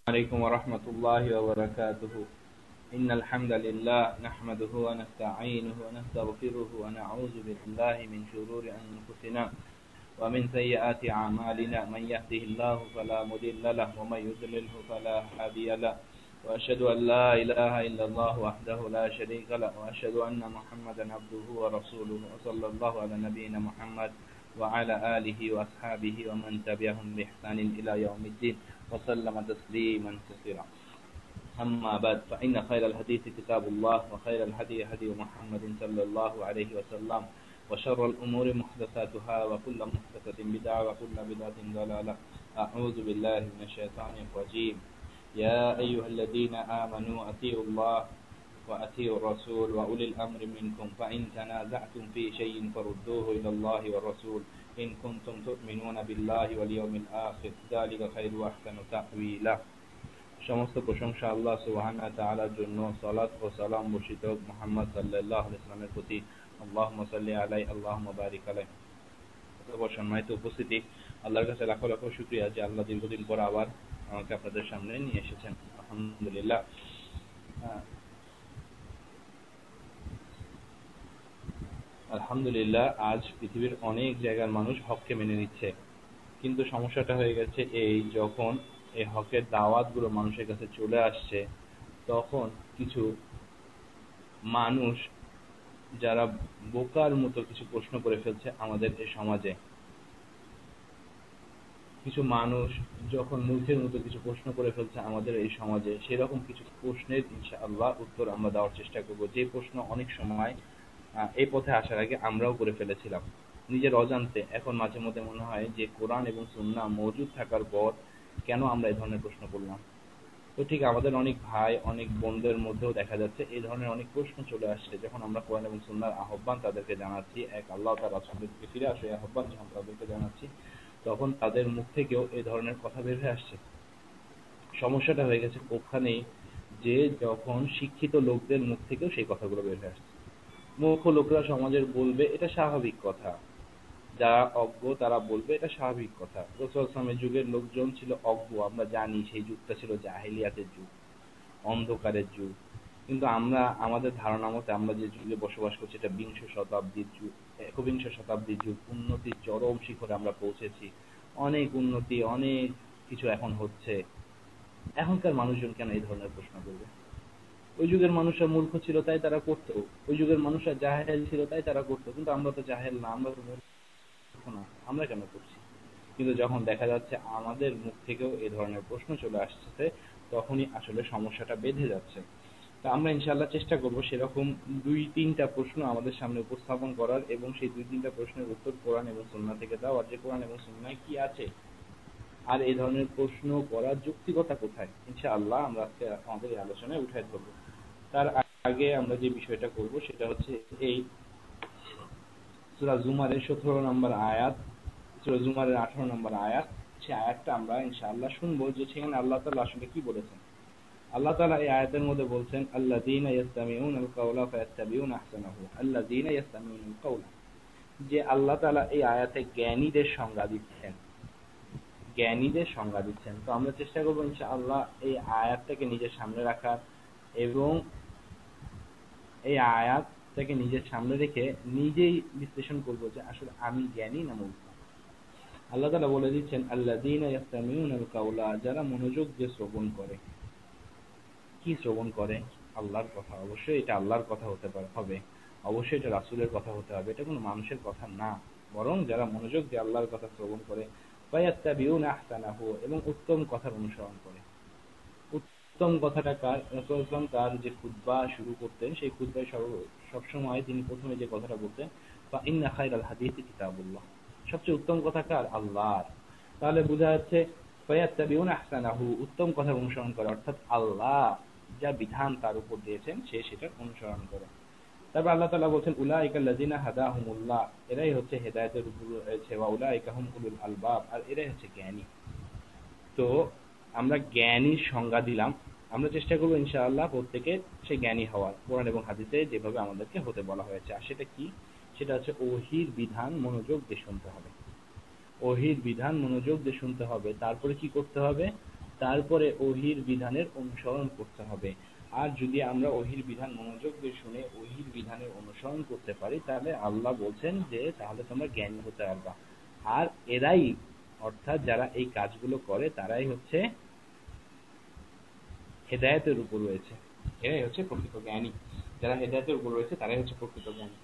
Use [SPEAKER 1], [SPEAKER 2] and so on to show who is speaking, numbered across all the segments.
[SPEAKER 1] عليكم ورحمة الله وبركاته. إن الحمد لله نحمده ونستعينه ونستغفره ونعوذ بالله من شرور أنفسنا ومن سيئات أعمالنا. من يهده الله فلا مضل له ومن يضلله فلا هادي له. وأشهد أن لا إله إلا الله وحده لا شريك له وأشهد أن محمدا عبده ورسوله وصلى الله على نبينا محمد وعلى آله وأصحابه ومن تبعهم بإحسان إلى يوم الدين وسلم تسليما كثيرا. أما بعد فإن خير الحديث كتاب الله وخير الهدي هدي محمد صلى الله عليه وسلم وشر الأمور محدثاتها وكل محدثة بدعة وكل بدعة ضلالة. أعوذ بالله من الشيطان الرجيم. يا أيها الذين آمنوا أطيعوا الله وأطيعوا الرسول وأولي الأمر منكم فإن تنازعتم في شيء فردوه إلى الله والرسول إن كنتم تؤمنون بالله واليوم الآخر ذلك خير وأحسن تأويلا. সমস্ত প্রশংসা আল্লাহ সুবহানাহু ওয়া তাআলার জন্য। সালাত ও সালাম বর্ষিত হোক মুহাম্মদ সাল্লাল্লাহু আলাইহি ওয়াসাল্লামের প্রতি। আল্লাহুম্মা সাল্লি আলাইহি আল্লাহুম্মা বারিক আলাইহি। সম্মানিত উপস্থিতি, আল্লাহর কাছে লাখো লাখো শুকরিয়া যে আল্লাহ দীর্ঘদিন পর আবার আমাকে আপনাদের সামনে নিয়ে এসেছেন। আলহামদুলিল্লাহ। আলহামদুলিল্লাহ, আজ পৃথিবীর অনেক জায়গার মানুষ হককে মেনে নিচ্ছে, কিন্তু সমস্যাটা হয়ে গেছে এই, যখন এই হকের দাওয়াতগুলো মানুষের কাছে চলে আসছে তখন কিছু মানুষ যারা বোকার মতো কিছু প্রশ্ন করে ফেলছে আমাদের এই সমাজে। কিছু মানুষ যখন মূর্খের মতো কিছু প্রশ্ন করে ফেলছে আমাদের এই সমাজে, সেরকম কিছু প্রশ্নের ইনশাআল্লাহ উত্তর আমরা দেওয়ার চেষ্টা করব, যে প্রশ্ন অনেক সময় এই পথে আসার আগে আমরাও করে ফেলেছিলাম নিজের অজান্তে। এখন মাঝে মধ্যে মনে হয় যে কোরআন এবং সুন্নাহ মওজুদ থাকার পর কেন আমরা এই ধরনের প্রশ্ন করলাম। তো ঠিক আমাদের অনেক ভাই অনেক বোনদের মধ্যেও দেখা যাচ্ছে এই ধরনের অনেক প্রশ্ন চলে আসছে, যখন আমরা কোরআন এবং সুন্নাহর আহ্বান তাদেরকে জানাচ্ছি, এক আল্লাহ তাআলার রাসূলের দিকে ফিরে আসে আহ্বান যখন তাদেরকে জানাচ্ছি, তখন তাদের মুখ থেকেও এই ধরনের কথা বের হয়ে আসছে। সমস্যাটা হয়ে গেছে ওখানেই যে যখন শিক্ষিত লোকদের মুখ থেকেও সেই কথাগুলো বের হয়ে আসছে। মূর্খ লোকরা সমাজের বলবে এটা স্বাভাবিক কথা, যারা অজ্ঞ তারা বলবে এটা স্বাভাবিক কথা। রাসূল সাল্লাল্লাহু আলাইহি ওয়াসাল্লামের যুগের লোকজন ছিল অজ্ঞ, আমরা জানি সেই যুগটা ছিল জাহেলিয়াতের যুগ, অন্ধকারের যুগ। কিন্তু আমরা আমাদের ধারণা মতে আমরা যে যুগে বসবাস করছি এটা বিংশ শতাব্দীর যুগ, একবিংশ শতাব্দীর যুগ। উন্নতির চরম শিখরে আমরা পৌঁছেছি, অনেক উন্নতি, অনেক কিছু এখন হচ্ছে। এখনকার মানুষজন কেন এই ধরনের প্রশ্ন করবে? ওই যুগের মানুষরা মূর্খ ছিল তাই তারা করতো, ওই যুগের মানুষরা জাহেল ছিল তাই তারা করতো, কিন্তু আমরা তো জাহেল না, আমরা তো মূর্খ না, আমরা কেন করছি? কিন্তু যখন দেখা যাচ্ছে আমাদের মুখ থেকেও এই ধরনের প্রশ্ন চলে আসছে, তখনই আসলে সমস্যাটা বেঁধে যাচ্ছে। তো আমরা ইনশাআল্লাহ চেষ্টা করব সেরকম 2-3টা প্রশ্ন আমাদের সামনে উপস্থাপন করার, এবং সেই 2-3টা প্রশ্নের উত্তর কোরআন এবং সুন্নাহ থেকে দেওয়ার, যে কোরআন এবং সুন্নাহে কি আছে আর এই ধরনের প্রশ্ন করার যৌক্তিকতা কোথায়, ইনশাআল্লাহ আমরা আজকে আমাদের এই আলোচনায় উঠাই ধরব। তার আগে আমরা যে বিষয়টা করব সেটা হচ্ছে এই সূরা জুমারের 17 নম্বর আয়াত, সূরা জুমারের 18 নম্বর আয়াত, সেই আয়াতটা আমরা ইনশাআল্লাহ শুনবো যে সেখানে আল্লাহ তাআলা আসলে কি বলেছেন। আল্লাহ তাআলা এই আয়াতের মধ্যে বলছেন আল্লাযীনা ইয়াসতামিউনাল কাওলা ফায়াত্তাবিউনা আহসানাহু, আল্লাযীনা ইয়াসতামিউনাল কাওলা, যে আল্লাহ তাআলা এই আয়াতে জ্ঞানীদের সংজ্ঞা দিচ্ছেন, জ্ঞানীদের সংজ্ঞা দিচ্ছেন। তো আমরা চেষ্টা করব ইনশাআল্লাহ এই আয়াতটাকে নিজের সামনে রাখার, এবং এই আয়াতটাকে নিজের সামনে রেখে নিজেই বিশ্লেষণ করব যে আসলে আমি জ্ঞানী না মূর্খ। আল্লাহ তাআলা বলে দিচ্ছেন আল্লাযীনা ইয়াসতামিউনাল কাওলা, যারা মনোযোগ দিয়ে শ্রবণ করে। কি শ্রবণ করে? আল্লাহর কথা। অবশ্যই এটা আল্লাহর কথা হতে হবে, অবশ্যই এটা রাসূলের কথা হতে হবে, এটা কোনো মানুষের কথা না। বরং যারা মনোযোগ দিয়ে আল্লাহর কথা শ্রবণ করে, ফায়াত্তাবিউনা আহসানাহু, এবং উত্তম কথার অনুসরণ করে। উত্তম কথাটা কার? রাসূল সাল্লাল্লাহু আলাইহি ওয়াসাল্লাম তার যে খুতবা শুরু করতেন, সেই খুতবায় সবসময় তিনি প্রথমে যে কথাটা বলতেন, ফা ইন্না খায়রাল হাদিসি কিতাবুল্লাহ, সবচেয়ে উত্তম কথা কার? আল্লাহর। তাহলে বোঝা যাচ্ছে ফায়াত্তাবিউনা আহসানাহু, উত্তম কথার অনুসরণ করে, অর্থাৎ আল্লাহ যা বিধান তার উপর দিয়েছেন সে সেটার অনুসরণ করে। তারপর আল্লাহ তাআলা বলছেন উলাইকা আল্লাযিনা হাদাহুমুল্লাহ, এরাই হচ্ছে হেদায়েতের উপর রয়েছে, ওয়া উলাইকা হুম উলুল আলবাব, আর এরাই হচ্ছে জ্ঞানী। তো আমরা জ্ঞানীর সংজ্ঞা দিলাম, আমরা চেষ্টা করব ইনশাআল্লাহ প্রত্যেকে সেই জ্ঞানী হওয়ার, কোরআন এবং হাদিসে যেভাবে আমাদেরকে হতে বলা হয়েছে। আর সেটা কি? সেটা হচ্ছে ওহীর বিধান মনোযোগ দিয়ে শুনতে হবে, ওহীর বিধান মনোযোগ দিয়ে শুনতে হবে। তারপরে কি করতে হবে? তারপরে ওহির বিধানের অনুসরণ করতে হবে। আর যদি আমরা ওহির বিধান মনোযোগ দিয়ে শুনে ওহির বিধানের অনুসরণ করতে পারি, তাহলে আল্লাহ বলছেন যে তাহলে তোমরা জ্ঞানী হতে পারবা। আর এরাই, অর্থাৎ যারা এই কাজগুলো করে, তারাই হচ্ছে হেদায়েতের উপর রয়েছে, এরাই হচ্ছে প্রকৃত জ্ঞানী। যারা হেদায়েতের উপর রয়েছে তারাই হচ্ছে প্রকৃত জ্ঞানী।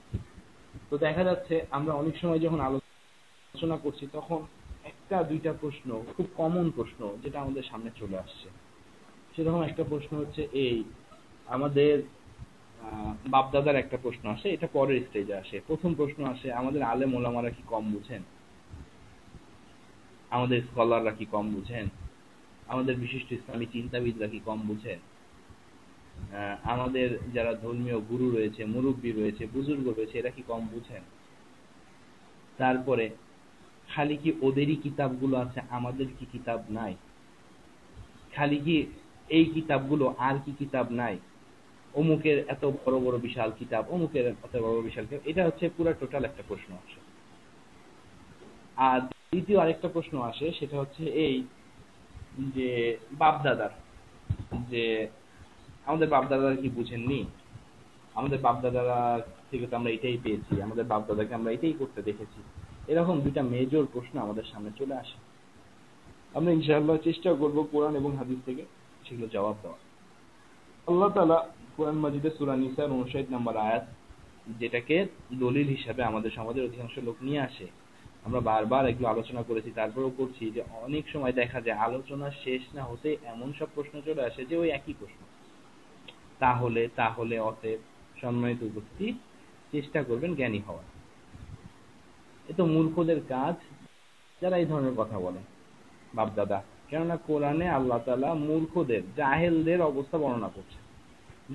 [SPEAKER 1] তো দেখা যাচ্ছে আমরা অনেক সময় যখন আলোচনা করছি, তখন একটা দুইটা প্রশ্ন, খুব কমন প্রশ্ন যেটা আমাদের সামনে চলে আসছে, সেরকম একটা প্রশ্ন হচ্ছে এই, আমাদের বাপদাদার একটা প্রশ্ন আসে, এটা পরের স্টেজে আসে। প্রথম প্রশ্ন আসে, আমাদের আলেম ওলামারা কি কম বুঝেন, আমাদের স্কলাররা কি কম বুঝেন, আমাদের বিশিষ্ট ইসলামী চিন্তাবিদরা কি কম বুঝেন, আমাদের যারা ধর্মীয় গুরু রয়েছে, মুরব্বী রয়েছে, বুজুর্গ রয়েছে, এরা কি কম বুঝেন। তারপরে খালি কি ওদেরই কিতাবগুলো আছে, আমাদের কি কিতাব নাই, খালি কি এই কিতাবগুলো, আর কি কিতাব নাই, অমুকের এত বড় বড় বিশাল কিতাব, অমুকের এত বড় বিশাল কিতাব। এটা হচ্ছে পুরো টোটাল একটা প্রশ্ন আসে। আর দ্বিতীয় আরেকটা প্রশ্ন আসে, সেটা হচ্ছে এই যে বাপদাদার, যে আমাদের বাপদাদারা কি বুঝেননি, আমাদের বাপদাদারা থেকে তো আমরা এটাই পেয়েছি, আমাদের বাপদাদাকে আমরা এটাই করতে দেখেছি। এরকম দুইটা মেজর প্রশ্ন আমাদের সামনে চলে আসে। আমরা ইনশাআল্লাহ চেষ্টা করব কোরআন এবং হাদিস থেকে সেগুলো জবাব দেওয়া। আল্লাহ তাআলা কোরআন মাজিদে সূরা নিসার 59 নম্বর আয়াত, যেটাকে দলিল হিসাবে আমাদের সমাজের অধিকাংশ লোক নিয়ে আসে, আমরা বারবার এগুলো আলোচনা করেছি, তারপরেও করছি, যে অনেক সময় দেখা যায় আলোচনা শেষ না হতে এমন সব প্রশ্ন চলে আসে যে ওই একই প্রশ্ন, তাহলে তাহলে অতএব। সম্মানিত উপস্থিতি, চেষ্টা করবেন জ্ঞানী হওয়ার। এ তো মূর্খদের কাজ যারা এই ধরনের কথা বলে, বাপদাদা। কেননা কোরআনে আল্লাহ তাআলা মূর্খদের, জাহেলদের অবস্থা বর্ণনা করছেন।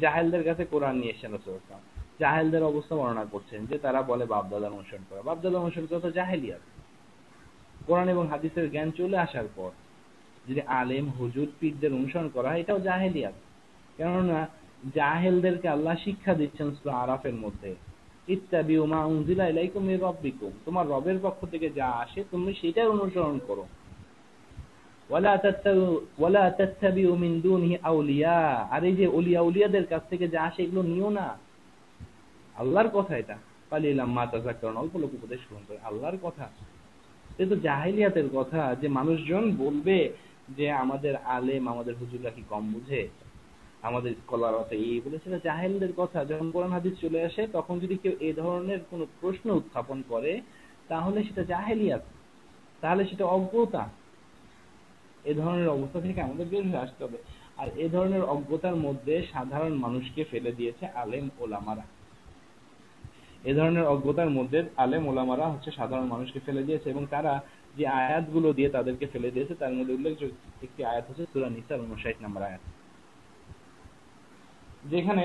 [SPEAKER 1] জাহেলদের কাছে কোরআন নিয়ে এসেছেন রাসূলুল্লাহ, জাহেলদের অবস্থা বর্ণনা করছেন যে তারা বলে বাপদাদার অনুসরণ করা। বাপদাদার অনুসরণ করা তো জাহেলিয়াত। কোরআন এবং হাদিসের জ্ঞান চলে আসার পর যদি আলেম হুজুর পীরদের অনুসরণ করা হয়, এটাও জাহেলিয়াত। কেননা জাহেলদেরকে আল্লাহ শিক্ষা দিচ্ছেন সূরা আরাফের মধ্যে, ইত্তাবিউ মা উনজিলা ইলাইকুম মির রাব্বিকুম, তোমার রবের পক্ষ থেকে যা আসে তুমি সেটাই অনুসরণ করো। ওয়ালা তাত্তাবিউ মিন দুনিহি আউলিয়া, আর এই যে উলিয়াদের কাছ থেকে যা আসে এগুলো নিও না। আল্লাহর কথা এটা, কালিলাম মা তাযাক্কারুন, অল্প লোক উপদেশ গ্রহণ করে, আল্লাহর কথা। এটা তো জাহেলিয়াতের কথা, যে মানুষজন বলবে যে আমাদের আলেম, আমাদের হুজুররা কি কম বুঝে, আমাদের স্কলাররা তো এই বলে। সেটা জাহেলদের কথা। যখন কোরআন হাদিস চলে আসে, তখন যদি কেউ এই ধরনের কোনো প্রশ্ন উত্থাপন করে, তাহলে সেটা জাহেলিয়াত, তাহলে সেটা অজ্ঞতা। এ ধরনের অবস্থা থেকে আমাদের বের হয়ে আসতে হবে। আর এ ধরনের অজ্ঞতার মধ্যে সাধারণ মানুষকে ফেলে দিয়েছে আলেম ওলামারা। এ ধরনের অজ্ঞতার মধ্যে আলেম ওলামারা হচ্ছে সাধারণ মানুষকে ফেলে দিয়েছে, এবং তারা যে আয়াতগুলো দিয়ে তাদেরকে ফেলে দিয়েছে, তার মধ্যে উল্লেখযোগ্য একটি আয়াত হচ্ছে সূরা নিসার 59 নম্বর আয়াত, যেখানে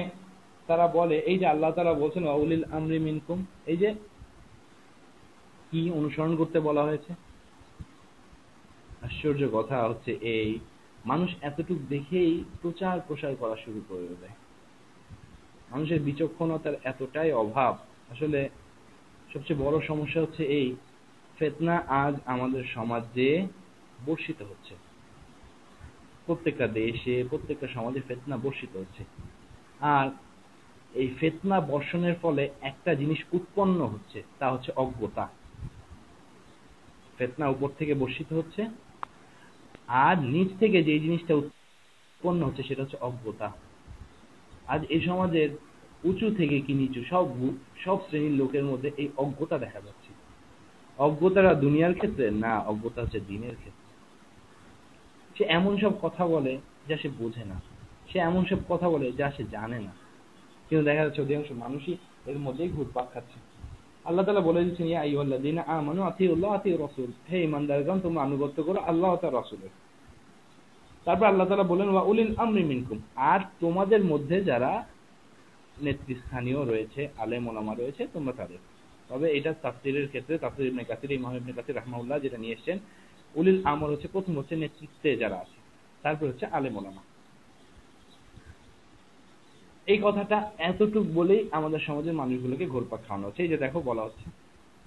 [SPEAKER 1] তারা বলে, এই যে আল্লাহ তাআলা বলছেন ওয়াউলিল আমরি মিনকুম, এই যে কি অনুসরণ করতে বলা হয়েছে। আশ্চর্য কথা হচ্ছে এই, মানুষ এতটুক দেখেই প্রচার প্রসার করা শুরু করে দেয়। মানুষের বিচক্ষণতার এতটাই অভাব। আসলে সবচেয়ে বড় সমস্যা হচ্ছে এই, ফিতনা আজ আমাদের সমাজে বর্ষিত হচ্ছে। প্রত্যেকটা দেশে, প্রত্যেকটা সমাজে ফিতনা বর্ষিত হচ্ছে। আর এই ফিতনা বর্ষণের ফলে একটা জিনিস উৎপন্ন হচ্ছে, তা হচ্ছে অজ্ঞতা। ফিতনা উপর থেকে বর্ষিত হচ্ছে, আর নিচ থেকে যে জিনিসটা উৎপন্ন হচ্ছে সেটা হচ্ছে অজ্ঞতা। আজ এই সমাজের উঁচু থেকে কি নিচু সব শ্রেণীর লোকের মধ্যে এই অজ্ঞতা দেখা যাচ্ছে। অজ্ঞতারা দুনিয়ার ক্ষেত্রে না, অজ্ঞতা হচ্ছে দিনের ক্ষেত্রে। সে এমন সব কথা বলে যা সে বোঝে না, সে এমন সব কথা বলে যা সে জানে না, কিন্তু দেখা যাচ্ছে অধিকাংশ মানুষই এর মধ্যেই ঘুরপাক খাচ্ছে। আল্লাহ তাআলা বলে দিচ্ছেন, ইয়া আইয়ুহাল্লাযীনা আমানু আতিউল্লাহ আতিউর রাসূল, হে ঈমানদারগণ তোমরা আনুগত্য করো আল্লাহ ও তার রাসূলের। তারপর আল্লাহ তাআলা বলেন ওয়া উলিল আমরি মিনকুম, আর তোমাদের মধ্যে যারা নেতৃস্থানীয় রয়েছে, আলেম ওলামা রয়েছে, তোমরা তাদের। তবে এটা তাফসীরের ক্ষেত্রে তাফসীর ইবনে কাসির, ইমাম ইবনে কাসির রাহমাহুল্লাহ যেটা নিয়ে এসেছেন, উলিল আমর হচ্ছে প্রথম হচ্ছে নেতৃত্বে যারা আছে, তারপর হচ্ছে আলেম ওলামা। এই কথাটা এতটুক বলেই আমাদের সমাজের মানুষগুলোকে ঘোরপাক খাওয়ানো হচ্ছে। এই যে দেখো বলা হচ্ছে,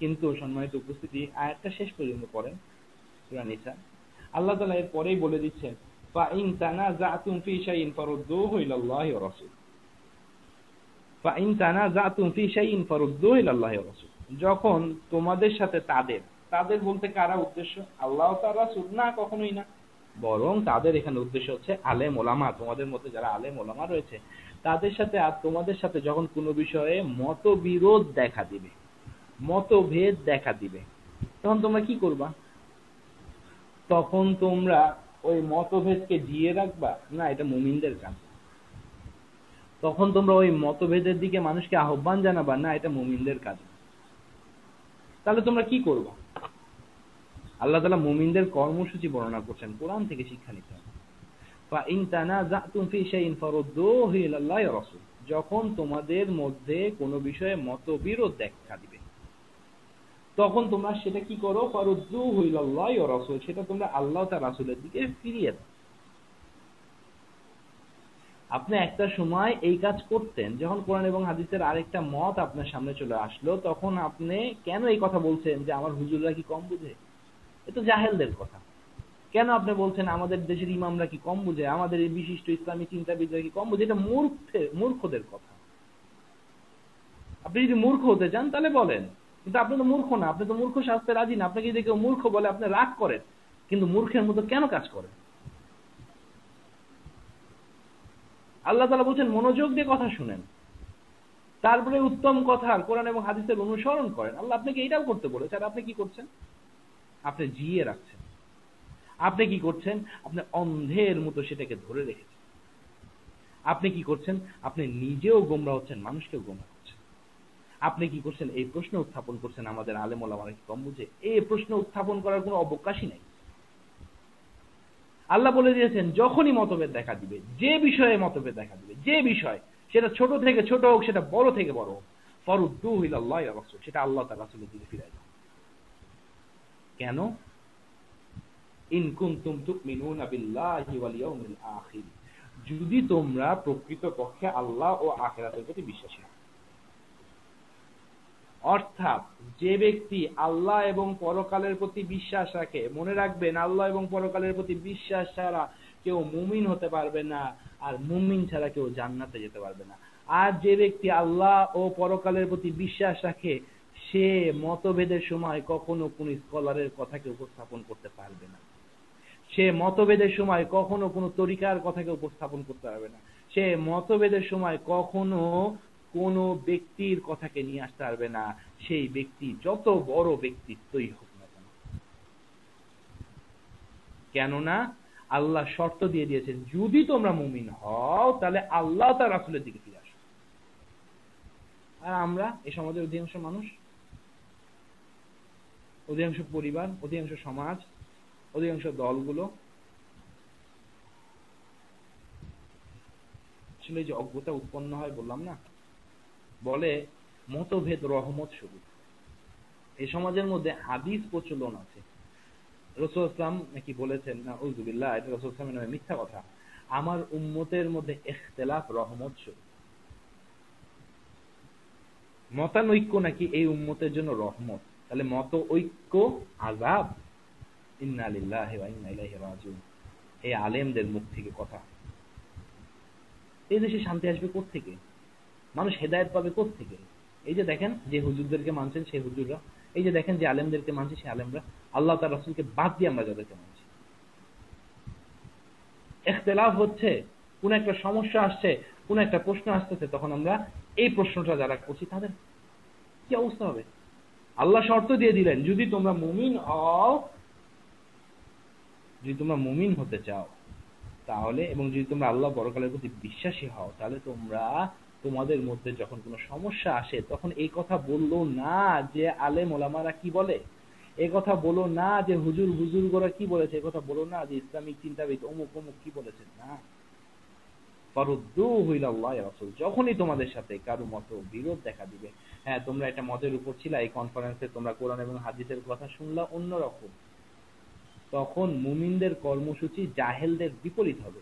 [SPEAKER 1] কিন্তু সম্মানিত উপস্থিতি, আয়াতটা শেষ পর্যন্ত পড়েন সূরা নিসা। আল্লাহ তাআলা এর পরেই বলে দিচ্ছেন ফাইন তানাযাতুম ফি শাইইন ফারুদ্দুহু ইলাল্লাহি ওয়া রাসূল। ফাইন তানাযাতুম ফি শাইইন ফারুদ্দুহু ইলাল্লাহি ওয়া রাসূল। যখন তোমাদের সাথে তাদের বলতে কারা উদ্দেশ্য? আল্লাহ ও তার রাসূল? না, কখনোই না। বরং তাদের এখানে উদ্দেশ্য হচ্ছে আলেম ওলামা, তোমাদের মধ্যে যারা আলেম ওলামা রয়েছে তাদের সাথে আর তোমাদের সাথে যখন কোনো বিষয়ে মতবিরোধ দেখা দিবে, মতভেদ দেখা দিবে, তখন তোমরা কি করবা? তখন তোমরা ওই মতভেদকে জিয়ে রাখবা? না, এটা মুমিনদের কাজ। তখন তোমরা ওই মতভেদের দিকে মানুষকে আহ্বান জানাবা? না, এটা মুমিনদের কাজ। তাহলে তোমরা কি করবা? আল্লাহ তাআলা মুমিনদের কর্মসূচি বর্ণনা করছেন, কোরআন থেকে শিক্ষা নিতে হবে। ফাইন তানাযাতুম ফি শাইইন ফারুদ্দুহু ইলাল্লাহি ওয়া রাসূল। যখন তোমাদের মধ্যে কোনো বিষয়ে মতবিরোধ দেখা দিবে তখন তোমরা সেটা কি করো? ফারুদ্দুহু ইলাল্লাহি ওয়া রাসূল, সেটা তোমরা আল্লাহ তার রাসূলের দিকে ফিরিয়ে দাও। আপনি একটা সময় এই কাজ করতেন, যখন কোরআন এবং হাদিসের আরেকটা মত আপনার সামনে চলে আসলো তখন আপনি কেন এই কথা বলছেন যে আমার হুজুররা কি কম বুঝে? এ তো জাহেলদের কথা। কেন আপনি বলছেন আমাদের দেশের ইমামরা কি কম বুঝে, আমাদের এই বিশিষ্ট ইসলামী চিন্তাবিদরা কি কম বুঝে? এটা মূর্খদের কথা। আপনি যদি মূর্খ হতে চান তাহলে বলেন, কিন্তু আপনি তো মূর্খ না, আপনি তো মূর্খ শাস্তে রাজি না। আপনাকে যদি কেউ মূর্খ বলে আপনি রাগ করেন, কিন্তু মূর্খের মতো কেন কাজ করেন? আল্লাহ তাআলা বলছেন মনোযোগ দিয়ে কথা শুনেন, তারপরে উত্তম কথা কোরআন এবং হাদিসের অনুসরণ করেন। আল্লাহ আপনাকে এইটাও করতে বলেছে, আর আপনি কি করছেন? আপনি জিয়ে রাখছেন। আপনি কি করছেন? আপনি অন্ধের মতো সেটাকে ধরে রেখেছেন। আপনি কি করছেন? আপনি নিজেও গোমরা হচ্ছেন, মানুষকেও গোমরা করছেন। আপনি কি করছেন? এই প্রশ্ন উত্থাপন করছেন আমাদের আলেম ওলামারা কি কম বুঝে? এই প্রশ্ন উত্থাপন করার কোনো অবকাশই নাই। আল্লাহ বলে দিয়েছেন যখনই মতভেদ দেখা দিবে, যে বিষয়ে মতভেদ দেখা দিবে, যে বিষয়, সেটা ছোট থেকে ছোট হোক, সেটা বড় থেকে বড় হোক, ফারুদ্দুহু ইলাল্লাহি ওয়া রাসূল, সেটা আল্লাহ তার রাসূলের দিকে ফিরিয়ে দাও। কেন? ইন কুনতুম তুমিনুনা বিল্লাহি ওয়াল ইয়াউমিল আখির, যদি তোমরা প্রকৃতপক্ষে আল্লাহ ও আখিরাতের প্রতি বিশ্বাসী হও। অর্থাৎ যে ব্যক্তি আল্লাহ এবং পরকালের প্রতি বিশ্বাস রাখে, মনে রাখবেন আল্লাহ এবং পরকালের প্রতি বিশ্বাস ছাড়া কেউ মুমিন হতে পারবে না, আর মুমিন ছাড়া কেউ জান্নাতে যেতে পারবে না। আর যে ব্যক্তি আল্লাহ ও পরকালের প্রতি বিশ্বাস রাখে সে মতভেদের সময় কখনো কোন স্কলারের কথাকে উপস্থাপন করতে পারবে না, সে মতভেদের সময় কখনো কোনো তরিকার কথাকে উপস্থাপন করতে পারবে না, সে মতভেদের সময় কখনো কোন ব্যক্তির কথাকে নিয়ে আসতে পারবে না, সেই ব্যক্তি যত বড় ব্যক্তিত্বই হোক না কেন। কেননা আল্লাহ শর্ত দিয়ে দিয়েছেন যদি তোমরা মুমিন হও তাহলে আল্লাহ তার রাসূলের দিকে ফিরে আসো। আর আমরা এই সমাজের অধিকাংশ মানুষ, অধিকাংশ পরিবার, অধিকাংশ সমাজ, অধিকাংশ দলগুলো আসলে যে অজ্ঞতা উৎপন্ন হয় বললাম না, বলে মতভেদ রহমত স্বরূপ। এই সমাজের মধ্যে হাদিস প্রচলন আছে, রাসূল ইসলাম নাকি বলেছেন, নাউযুবিল্লাহ, এটা রাসূল ইসলামের নামে মিথ্যা কথা, আমার উম্মতের মধ্যে ইখতিলাফ রহমত স্বরূপ। মতানৈক্য নাকি এই উম্মতের জন্য রহমত, তাহলে মত ঐক্য আযাব। ইন্না লিল্লাহি ওয়া ইন্না ইলাইহি রাজিউন। এই আলেমদের মুখ থেকে কথা। এই দেশে শান্তি আসবে কোত্থেকে? মানুষ হেদায়েত পাবে কোত্থেকে? এই যে দেখেন যে হুজুরদেরকে মানছেন সেই হুজুররা, এই যে দেখেন যে আলেমদেরকে মানছে সেই আলেমরা, আল্লাহ তার রাসূলকে বাদ দিয়ে আমরা যাদেরকে মানছি। ইখতিলাফ হচ্ছে, কোন একটা সমস্যা আসছে, কোন একটা প্রশ্ন আসতেছে, তখন আমরা এই প্রশ্নটা যারা করছি তাদের কি অবস্থা হবে? আল্লাহ শর্ত দিয়ে দিলেন যদি তোমরা মুমিন হও, যদি তোমরা মুমিন হতে চাও তাহলে, এবং যদি তোমরা আল্লাহ পরকালের প্রতি বিশ্বাসী হও, তাহলে তোমরা তোমাদের মধ্যে যখন কোনো সমস্যা আসে তখন এই কথা বললো না যে আলেম ওলামারা কি বলে, এই কথা বলো না যে হুজুররা কি বলেছে, এই কথা বলো না যে ইসলামিক চিন্তাবিদ অমুক অমুক কি বলেছেন, না। ফারুদ্দুহু ইলাল্লাহি ওয়া রাসূল, যখনই তোমাদের সাথে কারো মত বিরোধ দেখা দিবে, হ্যাঁ তোমরা একটা মতের উপর ছিলা, এই কনফারেন্সে তোমরা কোরআন এবং হাদিসের কথা শুনলা অন্যরকম, তখন মুমিনদের কর্মসূচি জাহেলদের বিপরীত হবে।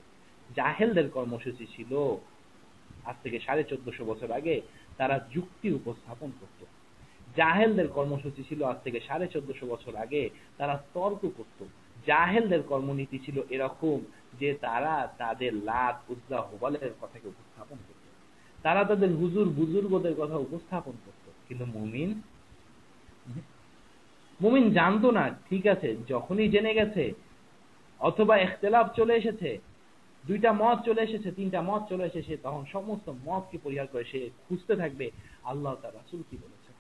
[SPEAKER 1] জাহেলদের কর্মসূচি ছিল আজ থেকে 1450 বছর আগে তারা যুক্তি উপস্থাপন করত। জাহেলদের কর্মসূচি ছিল আজ থেকে 1450 বছর আগে তারা তর্ক করত। জাহেলদের কর্মনীতি ছিল এরকম যে তারা তাদের লাত উজ্জা হুবালের কথাকে উপস্থাপন করত, তারা তাদের হুজুর বুজুর্গদের কথা উপস্থাপন করত। কিন্তু মুমিন জানতো না, ঠিক আছে যখনই জেনে গেছে অথবা ইখতিলাফ চলে এসেছে, দুইটা মত চলে এসেছে, তিনটা মত চলে এসেছে, তখন সমস্ত মতকে পরিহার করে সে খুঁজতে থাকবে আল্লাহ তার রাসূল কি বলেছে।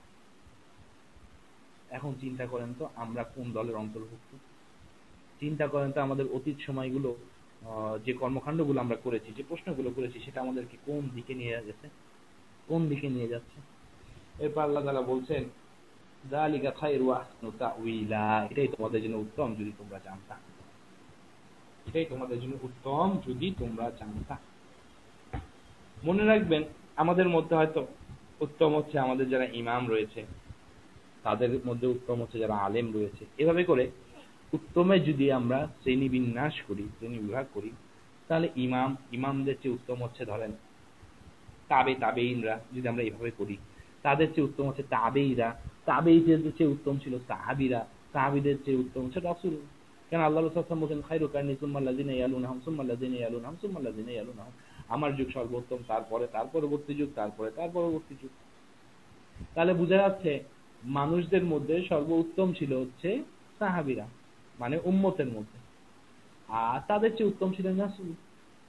[SPEAKER 1] এখন চিন্তা করেন তো আমরা কোন দলের অন্তর্ভুক্ত, চিন্তা করেন তো আমাদের অতীত সময়গুলো, যে কর্মকাণ্ডগুলো আমরা করেছি, যে প্রশ্নগুলো করেছি, সেটা আমাদেরকে কোন দিকে নিয়ে গেছে, কোন দিকে নিয়ে যাচ্ছে। এরপর আল্লাহ তাআলা বলছেন যালিকা খায়রু ওয়া আহসানু তাউইলা, এটাই তোমাদের জন্য উত্তম যদি তোমরা জানতা, এটাই তোমাদের জন্য উত্তম যদি তোমরা জানতা। মনে রাখবেন আমাদের মধ্যে হয়তো উত্তম হচ্ছে আমাদের যারা ইমাম রয়েছে, তাদের মধ্যে উত্তম হচ্ছে যারা আলেম রয়েছে। এভাবে করে উত্তমে যদি আমরা শ্রেণী বিন্যাস করি, শ্রেণী বিভাগ করি, তাহলে ইমামদের চেয়ে উত্তম হচ্ছে ধরেন তাবেঈনরা, যদি আমরা এইভাবে করি, তাদের চেয়ে উত্তম হচ্ছে তাবেঈরা, তাবেঈদের চেয়ে উত্তম ছিল সাহাবীরা, সাহাবীদের চেয়ে উত্তম হচ্ছে রাসূল। কেন আল্লাহ রাসূল সাল্লাল্লাহু আলাইহি ওয়াসাল্লাম বলেন খায়রু কারনি সুম্মাল্লাযিনা ইয়ালুনহুম সুম্মাল্লাযিনা ইয়ালুনহুম সুম্মাল্লাযিনা ইয়ালুনহুম, আমার যুগ সর্বোত্তম, তারপরে তার পরবর্তী যুগ, তারপরে তার পরবর্তী যুগ। তাহলে বোঝা যাচ্ছে মানুষদের মধ্যে সর্বোত্তম ছিল হচ্ছে সাহাবীরা, মানে উম্মতের মধ্যে, আর তাদের চেয়ে উত্তম ছিলেন রাসূল,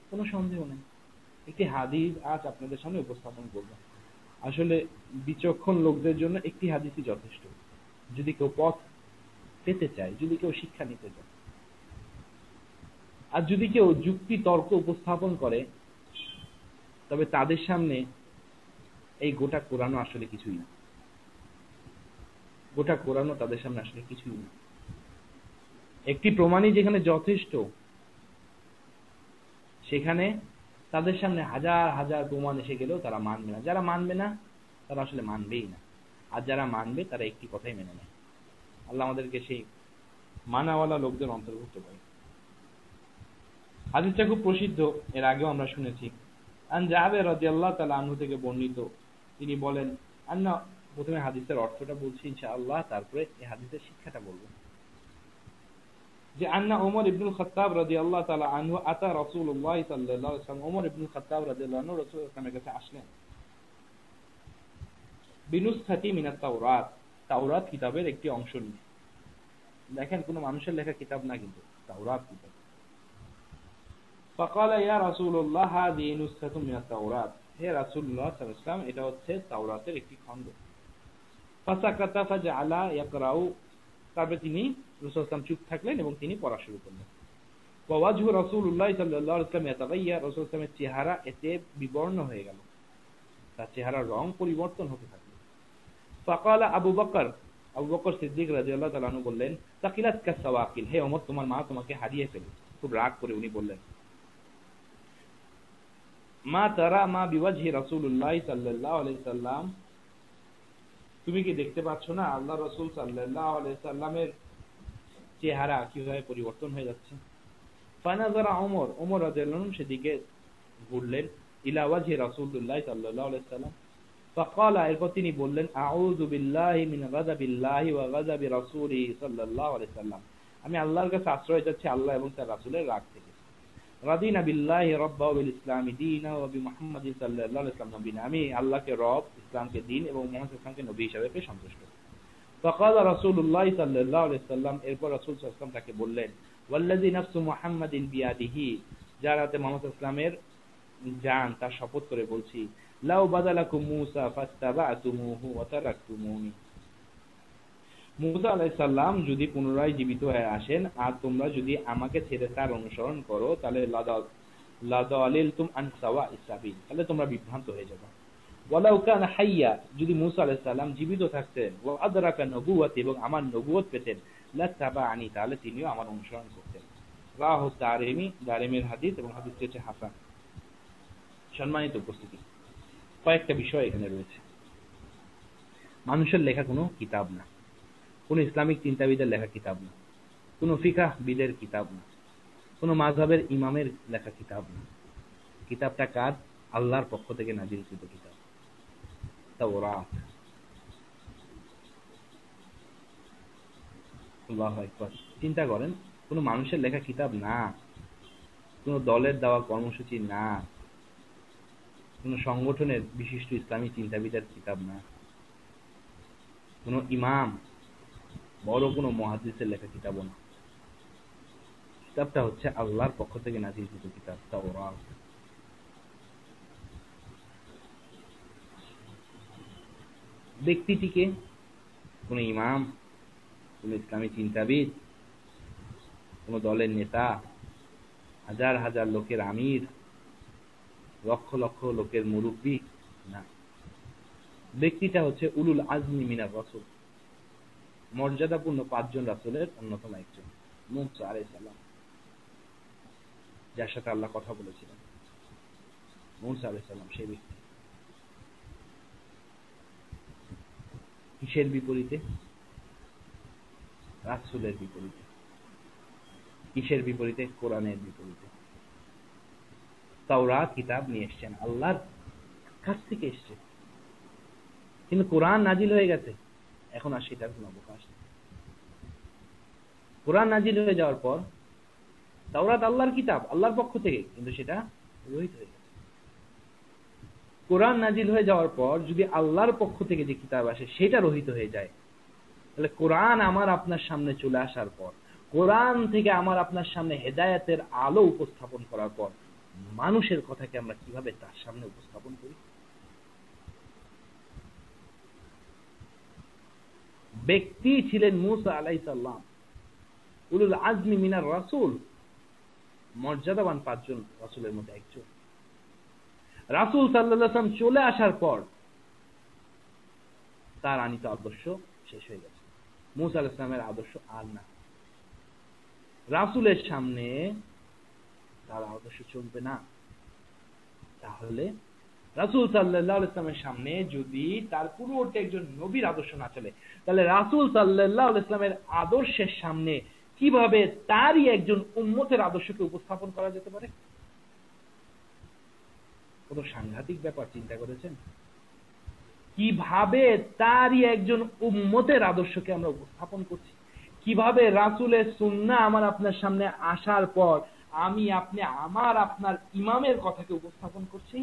[SPEAKER 1] কোনো সন্দেহ নেই। একটি হাদিস আজ আপনাদের সামনে উপস্থাপন করব। আসলে বিচক্ষণ লোকদের জন্য একটি হাদিসই যথেষ্ট, যদি কেউ পথ পেতে চায়, যদি কেউ শিক্ষা নিতে চায়। আর যদি কেউ যুক্তি তর্ক উপস্থাপন করে, তবে তাদের সামনে এই গোটা কোরআনও আসলে কিছুই না, গোটা কোরআনও তাদের সামনে আসলে কিছুই না। একটি প্রমাণই যেখানে যথেষ্ট, সেখানে তাদের সামনে হাজার হাজার প্রমাণ এসে গেলেও তারা মানবে না। যারা মানবে না তারা আসলে মানবেই না, আর যারা মানবে তারা একটি কথাই মেনে নেয়। আল্লাহ আমাদেরকে সেই মানাওয়ালা লোকদের অন্তর্ভুক্ত করে। হাদিসটা খুব প্রসিদ্ধ, এর আগেও আমরা শুনেছি। আন জাবের রাদিয়াল্লাহু তাআলা আনহু থেকে বর্ণিত, তিনি বলেন আন্না, প্রথমে হাদিসের অর্থটা বলছি ইনশাআল্লাহ, তারপরে এই হাদিসের শিক্ষাটা বলবো। যে আন্না ওমর ইবনুল খাত্তাব রাদিয়াল্লাহু তাআলা আনহু আতা রাসূলুল্লাহ সাল্লাল্লাহু আলাইহি ওয়াসাল্লাম, ওমর ইবনুল খাত্তাব রাদিয়াল্লাহু আনহু রাসূল সাল্লাল্লাহু আলাইহি ওয়াসাল্লামের কাছে আসলেন বিনুসখাতি মিনাত তাওরাত, তাওরাত কিতাবের একটি অংশ নিয়ে। দেখেন কোন মানুষের লেখা কিতাব না, কিন্তু তাওরাত কিতাব। فقال يا رسول الله هذه نسخة من التوراة, হে রাসূলুল্লাহ সাল্লাল্লাহু আলাইহি ওয়াসাল্লাম, এটা হচ্ছে তাওরাতের একটি খণ্ড। ফাসাকাতা ফাজআলা ইয়াকরাউ, তারপরে তিনি রাসূল সাল্লাল্লাহু আলাইহি ওয়াসাল্লাম চুপ থাকলেন এবং তিনি পড়া শুরু করলেন। ওয়া ওয়াজহু রাসূলুল্লাহ সাল্লাল্লাহু আলাইহি ওয়াসাল্লাম ইয়াতাগায়্যার, রাসূল সাল্লাল্লাহু আলাইহি ওয়াসাল্লামের চেহারা এতে বিবর্ণ হয়ে গেল, তার চেহারার রং পরিবর্তন হতে থাকলো। ফাকালা আবু বকর, আবু বকর সিদ্দিক রাদিয়াল্লাহু তাআলা আনহু বললেন তাকিলাতকা সাওয়াকিল, হে ওমর তোমার মা তোমাকে হারিয়ে ফেলেছে। খুব রাগ করে উনি বললেন মা তারা মা বিওয়াজহি রাসূলুল্লাহ সাল্লাল্লাহু আলাইহি সাল্লাম, তুমি কি দেখতে পাচ্ছ না আল্লাহ রাসূল সাল্লাল্লাহু আলাইহি সাল্লামের চেহারা কিভাবে পরিবর্তন হয়ে যাচ্ছে। ফানাযারা ওমর, ওমর রাদিয়াল্লাহু আনহু সেদিকে ঘুরলেন, ইলা ওয়াজহি রাসূলুল্লাহ সাল্লাল্লাহু আলাইহি সাল্লাম। ফাকালা, এরপর তিনি বললেন আউযু বিল্লাহি মিন গাযাবিল্লাহি ওয়া গাযাবি রাসূলিহি সাল্লাল্লাহু আলাইহি সাল্লাম, আমি আল্লাহর কাছে আশ্রয় চাচ্ছি আল্লাহ এবং তার রাসূলের রাগ থেকে। রাদিনা বিল্লাহি রাব্বা ওয়া বিল ইসলামি দীনা ওয়া বিমুহাম্মাদিন সাল্লাল্লাহু আলাইহি ওয়াসাল্লাম নবিয়্যা, আমি আল্লাহকে রব, ইসলামকে দ্বীন এবং মুহাম্মদ সাল্লাল্লাহু আলাইহি ওয়াসাল্লামকে নবী হিসেবে পেয়ে সন্তুষ্ট। ফাকালা রাসূলুল্লাহ সাল্লাল্লাহু আলাইহি ওয়াসাল্লাম, এরপর রাসূল সাল্লাল্লাহু আলাইহি ওয়াসাল্লাম তাকে বললেন ওয়াল্লাযী নাফসু মুহাম্মাদিন বিয়াদিহি, যার হাতে মুহাম্মদ সাল্লাল্লাহু আলাইহি ওয়াসাল্লামের জান, তার শপথ করে বলছি, লাউ বাদালাকুম মূসা ফাত্তাবা'তুমুহু ওয়া তারাকতুমুনি, মুসা আলাইহিস সালাম যদি পুনরায় জীবিত হয়ে আসেন আর তোমরা যদি আমাকে ছেড়ে তার অনুসরণ করো, তাহলে লাদালিলতুম আন সাওয়াইস সাবিল, তাহলে তোমরা বিভ্রান্ত হয়ে যাবে। ওয়ালাউ কানা হাইয়া, যদি মুসা আলাইহিস সালাম জীবিত থাকতেন, ওয়া আদরাকা নবুওয়াতি, এবং আমার নবুয়ত পেতেন, লাতাবাআনি, তাহলে তিনিও আমার অনুসরণ করতেন। রাহু দারিমি, দারিমির হাদিস, এবং হাদিসটি হচ্ছে হাসান। সম্মানিত উপস্থিতি, কয়েকটা বিষয় এখানে রয়েছে। মানুষের লেখা কোনো কিতাব না, কোন ইসলামিক চিন্তাবিদের লেখা কিতাব না, কোন ফিকাহবিদের কিতাব না, কোন মাযহাবের ইমামের লেখা কিতাব না। কিতাবটা কার? আল্লাহর পক্ষ থেকে নাযিলকৃত কিতাব, তাওরাত। আল্লাহু আকবার। চিন্তা করেন কোনো মানুষের লেখা কিতাব না, কোনো দলের দেওয়া কর্মসূচি না, কোনো সংগঠনের বিশিষ্ট ইসলামী চিন্তাবিদের কিতাব না, কোনো ইমাম বড় কোনো মুহাদ্দিসের লেখা কিতাবও না। কিতাবটা হচ্ছে আল্লাহর পক্ষ থেকে নাযিলকৃত কিতাব তাওরাত। ব্যক্তিটিকে কোনো ইমাম, কোনো ইসলামী চিন্তাবিদ, কোনো দলের নেতা, হাজার হাজার লোকের আমির, লক্ষ লক্ষ লোকের মুরব্বী না, ব্যক্তিটা হচ্ছে উলুল আজমি মিনার রাসূল, মর্যাদাপূর্ণ 5 জন রাসূলের অন্যতম একজন, মুসা আলাইহিস সালাম, যার সাথে আল্লাহ কথা বলেছিলেন। মুসা আলাইহিস সালাম সেই ব্যক্তি। কিসের বিপরীতে? রাসূলের বিপরীতে। কিসের বিপরীতে? কোরআনের বিপরীতে। তাওরাত কিতাব নিয়ে এসেছেন, আল্লাহর কাছ থেকে এসেছে, কিন্তু কোরআন নাজিল হয়ে গেছে, এখন আর সেটার কোনো অবকাশ নেই। কোরআন নাজিল হয়ে যাওয়ার পর তাওরাত আল্লাহর কিতাব, আল্লাহর পক্ষ থেকে, কিন্তু সেটা রহিত হয়ে গেছে। কোরআন নাজিল হয়ে যাওয়ার পর যদি আল্লাহর পক্ষ থেকে যে কিতাব আসে সেটা রহিত হয়ে যায়, তাহলে কোরআন আমার আপনার সামনে চলে আসার পর, কোরআন থেকে আমার আপনার সামনে হেদায়েতের আলো উপস্থাপন করার পর, মানুষের কথাকে আমরা কিভাবে তার সামনে উপস্থাপন করি? ব্যক্তি ছিলেন মুসা আলাইহিস সালাম, উলুল আজমি মিনার রাসূল, মর্যাদাবান 5 জন রাসূলের মধ্যে একজন। রাসূল সাল্লাল্লাহু আলাইহি ওয়াসাল্লাম চলে আসার পর তার আনিত আদর্শ শেষ হয়ে গেছে। মুসা আলাইহিস সালামের আদর্শ আর না। রাসূলের সামনে তার আদর্শ চলবে না। তাহলে রাসূল সাল্লাল্লাহু আলাইহি ওয়াসাল্লামের সামনে যদি তার পূর্ববর্তী একজন নবীর আদর্শ না চলে, তাহলে রাসূল সাল্লাল্লাহু আলাইহি ওয়াসাল্লামের আদর্শের সামনে কিভাবে তারই একজন উম্মতের আদর্শকে উপস্থাপন করা যেতে পারে? কত সাংঘাতিক ব্যাপার, চিন্তা করেছেন? কিভাবে তারই একজন উম্মতের আদর্শকে আমরা উপস্থাপন করছি, কিভাবে রাসূলের সুন্নাহ আমার আপনার সামনে আসার পর আমি আপনি আমার আপনার ইমামের কথাকে উপস্থাপন করছি।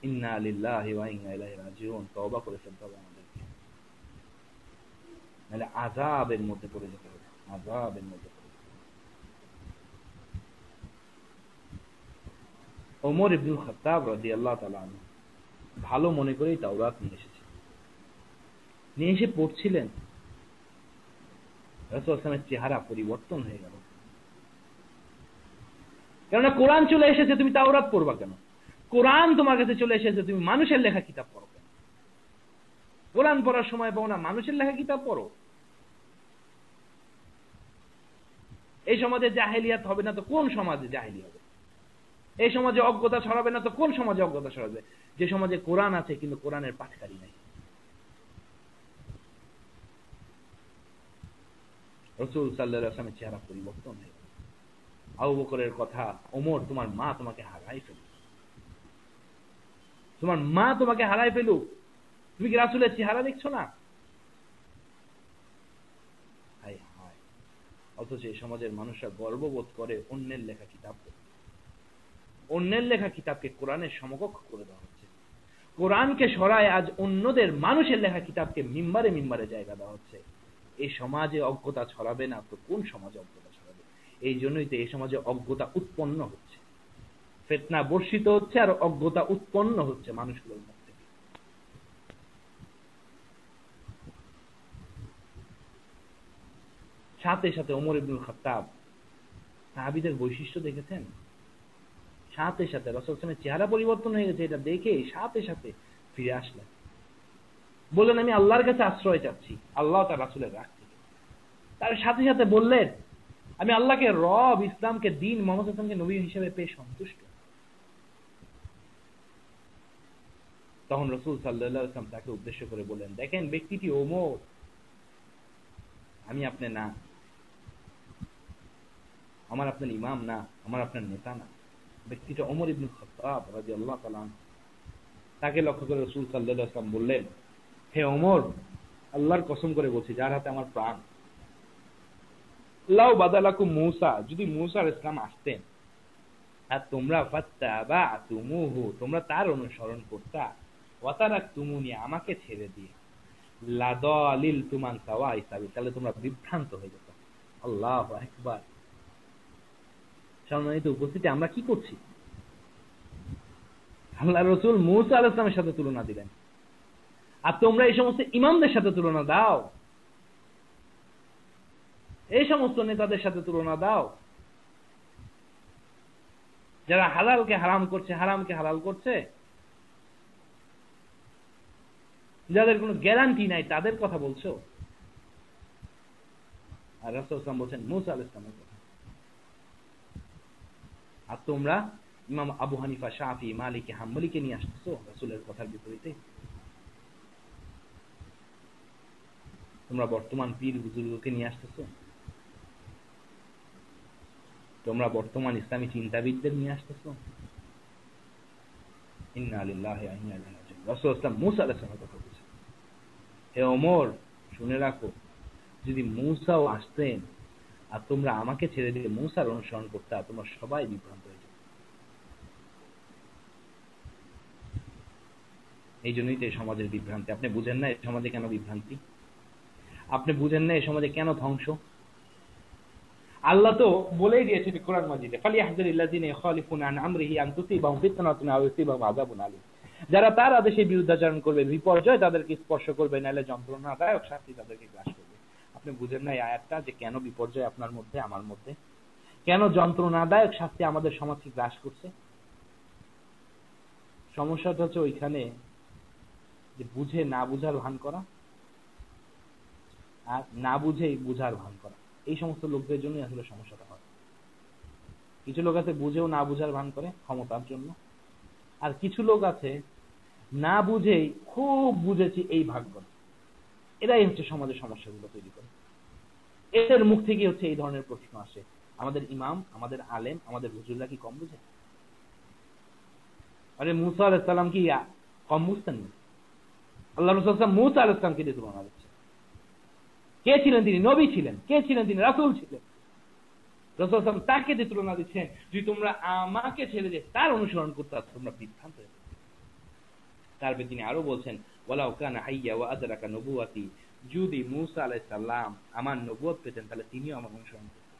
[SPEAKER 1] ইন্না লিল্লাহি ওয়া ইন্না ইলাইহি রাজিউন। তওবা করে ফেলতে হবে আমাদেরকে, নাহলে আযাবের মধ্যে পড়ে যেতে হবে, আযাবের মধ্যে। ওমর ইবনুল খাত্তাব রাদিয়াল্লাহু তাআলা আনহু ভালো মনে করেই তাওরাত নিয়ে এসেছেন, নিয়ে এসে পড়ছিলেন। রাসূল সাল্লাল্লাহু আলাইহি ওয়াসাল্লামের চেহারা পরিবর্তন হয়ে গেল। কেননা কোরআন চলে এসেছে, তুমি তাওরাত পড়বা কেন? কোরআন তোমার কাছে চলে এসেছে, তুমি মানুষের লেখা কিতাব পড়ো কেন? কোরআন পড়ার সময় পাও না, মানুষের লেখা কিতাব পড়ো। এই সমাজে জাহেলিয়াত হবে না তো কোন সমাজে জাহেলি হবে? এই সমাজে অজ্ঞতা ছড়াবে না তো কোন সমাজে অজ্ঞতা ছড়াবে? যে সমাজে কোরআন আছে কিন্তু কোরআনের পাঠকারী নাই। রাসূল সাল্লাল্লাহু আলাইহি ওয়াসাল্লামের চেহারা পরিবর্তন হয়ে গেল। আবু বকরের কথা, ওমর তোমার মা তোমাকে হারাই ফেলুক, তোমার মা তোমাকে হারাই ফেলুক, তুমি কি রাসূলের চেহারা দেখছো না? হায় হায়, অথচ এই সমাজের মানুষরা গর্ববোধ করে অন্যের লেখা কিতাব পড়তে। অন্যের লেখা কিতাবকে কোরআনের সমকক্ষ করে দেওয়া হচ্ছে। কোরআনকে সরায় আজ অন্যদের মানুষের লেখা কিতাবকে মিম্বারে মিম্বারে জায়গা দেওয়া হচ্ছে। এই সমাজে অজ্ঞতা ছড়াবে না তো কোন সমাজে অজ্ঞতা ছড়াবে? এই জন্যই তো এই সমাজে অজ্ঞতা উৎপন্ন হচ্ছে, ফিতনা বর্ষিত হচ্ছে আর অজ্ঞতা উৎপন্ন হচ্ছে মানুষগুলোর মধ্যে। সাথে সাথে ওমর ইবনুল খাত্তাব সাহাবীদের বৈশিষ্ট্য দেখেছেন, সাথে সাথে রাসূল সাল্লাল্লাহু আলাইহি ওয়াসাল্লামের চেহারা পরিবর্তন হয়ে গেছে, এটা দেখে সাথে সাথে ফিরে আসলেন, বললেন আমি আল্লাহর কাছে আশ্রয় চাচ্ছি আল্লাহ তার রাসূলের রাগ থেকে। তার সাথে সাথে বললেন আমি আল্লাহকে রব, ইসলামকে দ্বীন, মুহাম্মদ সাল্লাল্লাহু আলাইহি ওয়াসাল্লামকে নবী হিসেবে পেয়ে সন্তুষ্ট। তখন রাসূল সাল্লাল্লাহু আলাইহি ওয়াসাল্লাম তাকে উদ্দেশ্য করে বললেন, দেখেন ব্যক্তিটি ওমর, আমি আপনি না, আমার আপনার ইমাম না, আমার আপনার নেতা না, ব্যক্তিটা ওমর ইবনুল খাত্তাব রাদিয়াল্লাহু তাআলা আনহু। তাকে লক্ষ্য করে রাসূল সাল্লাল্লাহু আলাইহি ওয়াসাল্লাম বললেন, হে ওমর, আল্লাহর কসম করে বলছি যার হাতে আমার প্রাণ, লাউ বাদালাকুম মূসা, যদি মূসা আলাইহিস সালাম আসতেন আর তোমরা ফাত্তাবাতুমুহু, তোমরা তার অনুসরণ করতা, ওয়া তারাকতুমুনি, আমাকে ছেড়ে দিয়ে, লাদালিলতুম আন সাওয়াইস সাবিল, তাহলে তোমরা বিভ্রান্ত হয়ে যেত। আল্লাহু আকবার। সম্মানিত উপস্থিতি, আমরা কি করছি? আল্লাহর রাসূল মূসা আলাইহিস সালামের সাথে তুলনা দিলেন, আর তোমরা এই সমস্ত ইমামদের সাথে তুলনা দাও, এই সমস্ত নেতাদের সাথে তুলনা দাও, যারা হালালকে হারাম করছে, হারামকে হালাল করছে, যাদের কোনো গ্যারান্টি নাই, তাদের কথা বলছো। আর রাসূল সাল্লাল্লাহু আলাইহি ওয়াসাল্লাম বলছেন মূসা আলাইহিস সালামের কথা। আর তোমরা ইমাম আবু হানিফা, শাফি, মালিক, হাম্বলিকে নিয়ে আসতেছো রাসূলের কথার বিপরীতে। তোমরা বর্তমান পীর হুজুরকে নিয়ে আসতেছো, তোমরা বর্তমান ইসলামী চিন্তাবিদদের নিয়ে আসতেছো। ইন্না লিল্লাহি ওয়া ইন্না ইলাইহি রাজিউন। রাসূল সাল্লাল্লাহু আলাইহি ওয়াসাল্লাম মূসা আলাইহিস সালামের কথা বলেছেন। হে ওমর, শুনে রাখো, যদি মূসাও আসতেন আর তোমরা আমাকে ছেড়ে দিয়ে মূসার অনুসরণ করতে, তোমরা সবাই বিভ্রান্ত হয়ে যেত। এই জন্যই তো এই সমাজের বিভ্রান্তি। আপনি বুঝেন না এই সমাজে কেন বিভ্রান্তি? আপনি বুঝেন না এই সমাজে কেন ধ্বংস? আল্লাহ তো বলেই দিয়েছে কোরআন মাজিদে, ফালিয়াহযারিল্লাযিনা ইখালিফুনা আন আমরিহি আন তুসিবাহুম ফিতনাতুন আও ইউসিবাহুম আযাবুন আলীম। যারা তার আদেশের বিরুদ্ধাচরণ করবে, বিপর্যয় তাদেরকে স্পর্শ করবে, নাহলে যন্ত্রণাদায়ক শাস্তি তাদেরকে গ্রাস করবে। আপনি বুঝেন না এই আয়াতটা, যে কেন বিপর্যয় আপনার মধ্যে, আমার মধ্যে, কেন যন্ত্রণাদায়ক শাস্তি আমাদের সমাজকে গ্রাস করছে? সমস্যাটা হচ্ছে ওইখানে যে বুঝে না বুঝার ভান করা, আর না বুঝেই বুঝার ভান করা। এই সমস্ত লোকদের জন্য আসলে সমস্যাটা হয়। কিছু লোক আছে বুঝেও না বুঝার ভান করে ক্ষমতার জন্য, আর কিছু লোক আছে না বুঝেই খুব বুঝেছি এই ভাগ করে। এরাই হচ্ছে সমাজের সমস্যাগুলো তৈরি করে। এদের মুখ থেকে হচ্ছে এই ধরনের প্রশ্ন আসে। আমাদের ইমাম, আমাদের আলেম, আমাদের হুজুররা কি কম বুঝে? আরে মূসা আলাইহিস সালাম কি কম বুঝতেন? আল্লাহ রাসূল সাল্লাল্লাহু আলাইহি ওয়াসাল্লাম মূসা আলাইহিস সালামকে দিয়ে তুলনা করছে। কে ছিলেন তিনি? নবী ছিলেন। কে ছিলেন তিনি? রাসূল ছিলেন। রাসূল সাল্লাল্লাহু আলাইহি ওয়াসাল্লাম তাকে দিয়ে তুলনা দিচ্ছেন, যদি তোমরা আমাকে ছেড়ে দিয়ে তার অনুসরণ করতে, তোমরা বিভ্রান্ত হয়ে যাবে। তারপরে তিনি আরো বলছেন, ওয়ালাউ কানা হাইয়া ওয়া আদরাকা নবুওয়াতি, যদি মূসা আলাইহিস সালাম আমার নবুয়ত পেতেন তাহলে তিনিও আমার অনুসরণ করতেন।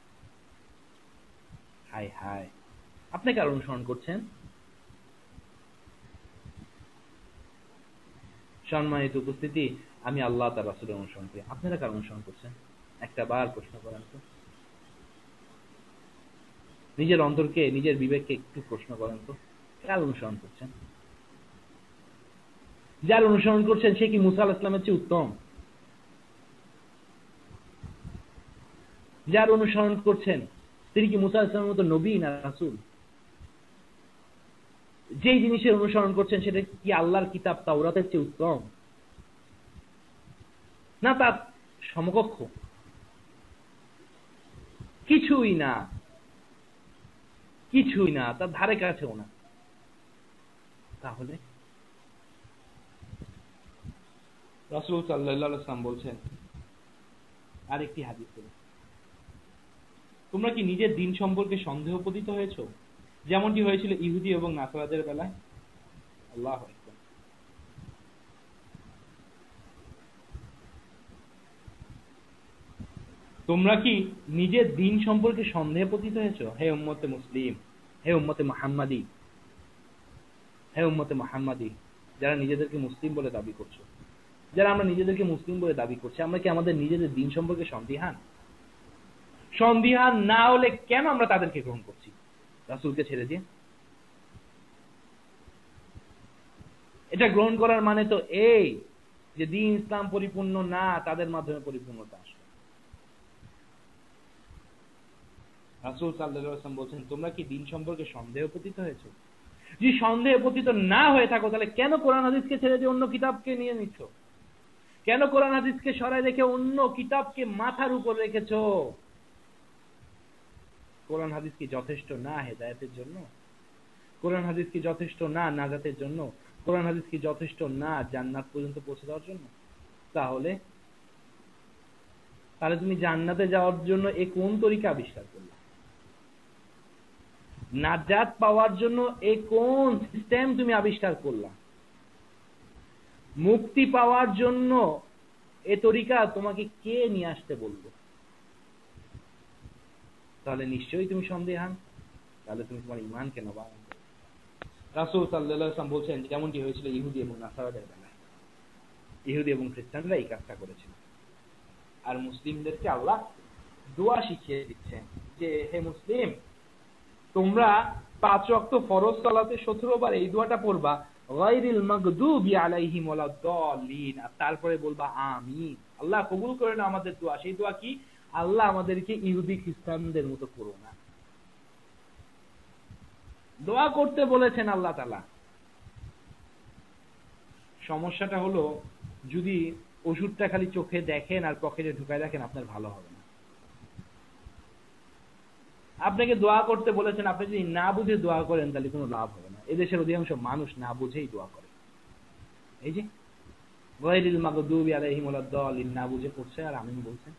[SPEAKER 1] হায় হায়, আপনি কার অনুসরণ করছেন? সম্মানিত উপস্থিতি, আমি আল্লাহ তার রাসূলের অনুসরণ করি। আপনারা কার অনুসরণ করছেন? একটা বার প্রশ্ন করেন তো। নিজের অন্তরকে, নিজের বিবেককে একটু প্রশ্ন করেন তো, কার অনুসরণ করছেন? যার অনুসরণ করছেন সে কি মূসা আলাইহিস সালামের চেয়ে উত্তম? যার অনুসরণ করছেন তিনি কি মূসা আলাইহিস সালামের মতো নবী না রাসূল? যেই জিনিসের অনুসরণ করছেন সেটা কি আল্লাহর কিতাব তাওরাতের চেয়ে উত্তম, না তার সমকক্ষ? কিছুই না, কিছুই না, তার ধারে কাছেও না। তাহলে রাসূল সাল্লাল্লাহু আলাইহি ওয়াসাল্লাম বলছেন আরেকটি হাদিসে, তোমরা কি নিজের দ্বীন সম্পর্কে সন্দেহপতিত হয়েছো, যেমনটি হয়েছিল ইহুদি এবং নাসারাদের বেলায়? আল্লাহু আকবার। তোমরা কি নিজের দ্বীন সম্পর্কে সন্দেহে পতিত হয়েছো? হে উম্মতে মুসলিম, হে উম্মতে মুহাম্মাদি, হে উম্মতে মুহাম্মাদি, যারা নিজেদেরকে মুসলিম বলে দাবি করছো, যারা আমরা নিজেদেরকে মুসলিম বলে দাবি করছি, আমরা কি আমাদের নিজেদের দ্বীন সম্পর্কে সন্দিহান? সন্দিহান না হলে কেন আমরা তাদেরকে গ্রহণ করছি রাসূলকে ছেড়ে দিয়ে? এটা গ্রহণ করার মানে তো এই যে দ্বীন ইসলাম পরিপূর্ণ না, তাদের মাধ্যমে পরিপূর্ণতা আসবে। রাসূল সাল্লাল্লাহু আলাইহি ওয়াসাল্লাম বলেন, তোমরা কি দ্বীন সম্পর্কে সন্দেহপতিত হয়েছো? যদি সন্দেহপতিত না হয়ে থাকো তাহলে কেন কোরআন হাদিসকে ছেড়ে দিয়ে অন্য কিতাবকে নিয়ে নিচ্ছ? কেন কোরআন হাদিসকে সরায় রেখে অন্য কিতাবকে মাথার উপর রেখেছো? কোরআন হাদিস কি যথেষ্ট না হেদায়েতের জন্য? কোরআন হাদিস কি যথেষ্ট না নাজাতের জন্য? কোরআন হাদিস কি যথেষ্ট না জান্নাত পর্যন্ত পৌঁছে দেওয়ার জন্য? তাহলে তাহলে তুমি জান্নাতে যাওয়ার জন্য এ কোন তরিকা আবিষ্কার করলে? নাজাত পাওয়ার জন্য এ কোন সিস্টেম তুমি আবিষ্কার করলা? মুক্তি পাওয়ার জন্য এ তরিকা তোমাকে কে নিয়ে আসতে বললো? তাহলে নিশ্চয়ই তুমি সন্দেহান, তাহলে তুমি তোমার ঈমানকে নবায়ন করো। রাসূল সাল্লাল্লাহু আলাইহি ওয়াসাল্লাম বলছেন যেমনটি হয়েছিল ইহুদি এবং নাসারাদের বেলায়। ইহুদি এবং খ্রিস্টানরা এই কাজটা করেছিল। আর মুসলিমদেরকে আল্লাহ দোয়া শিখিয়ে দিচ্ছেন যে হে মুসলিম, তোমরা 5 ওয়াক্ত ফরজ সালাতে 17 বার এই দোয়াটা পড়বা, গায়রিল মাগদুবি আলাইহিম ওয়ালাদ-দাল্লিন, আর তারপরে বলবা আমিন। আল্লাহ কবুল করে না আমাদের দোয়া। সেই দোয়া কি? আল্লাহ আমাদেরকে ইহুদি খ্রিস্টানদের মতো করো না। দোয়া করতে বলেছেন আল্লাহ তাআলা। সমস্যাটা হলো যদি ওষুধটা খালি চোখে দেখেন আর পকেটে ঢুকায় রাখেন, আপনার ভালো হবে না। আপনাকে দোয়া করতে বলেছেন, আপনি যদি না বুঝে দোয়া করেন তাহলে কোনো লাভ হবে না। এদেশের অধিকাংশ মানুষ না বুঝেই দোয়া করে। এই যে গায়রিল মাগদুবি আলাইহিম ওয়ালাদ-দাল্লিন না বুঝে পড়ছে আর আমিন বলছেন।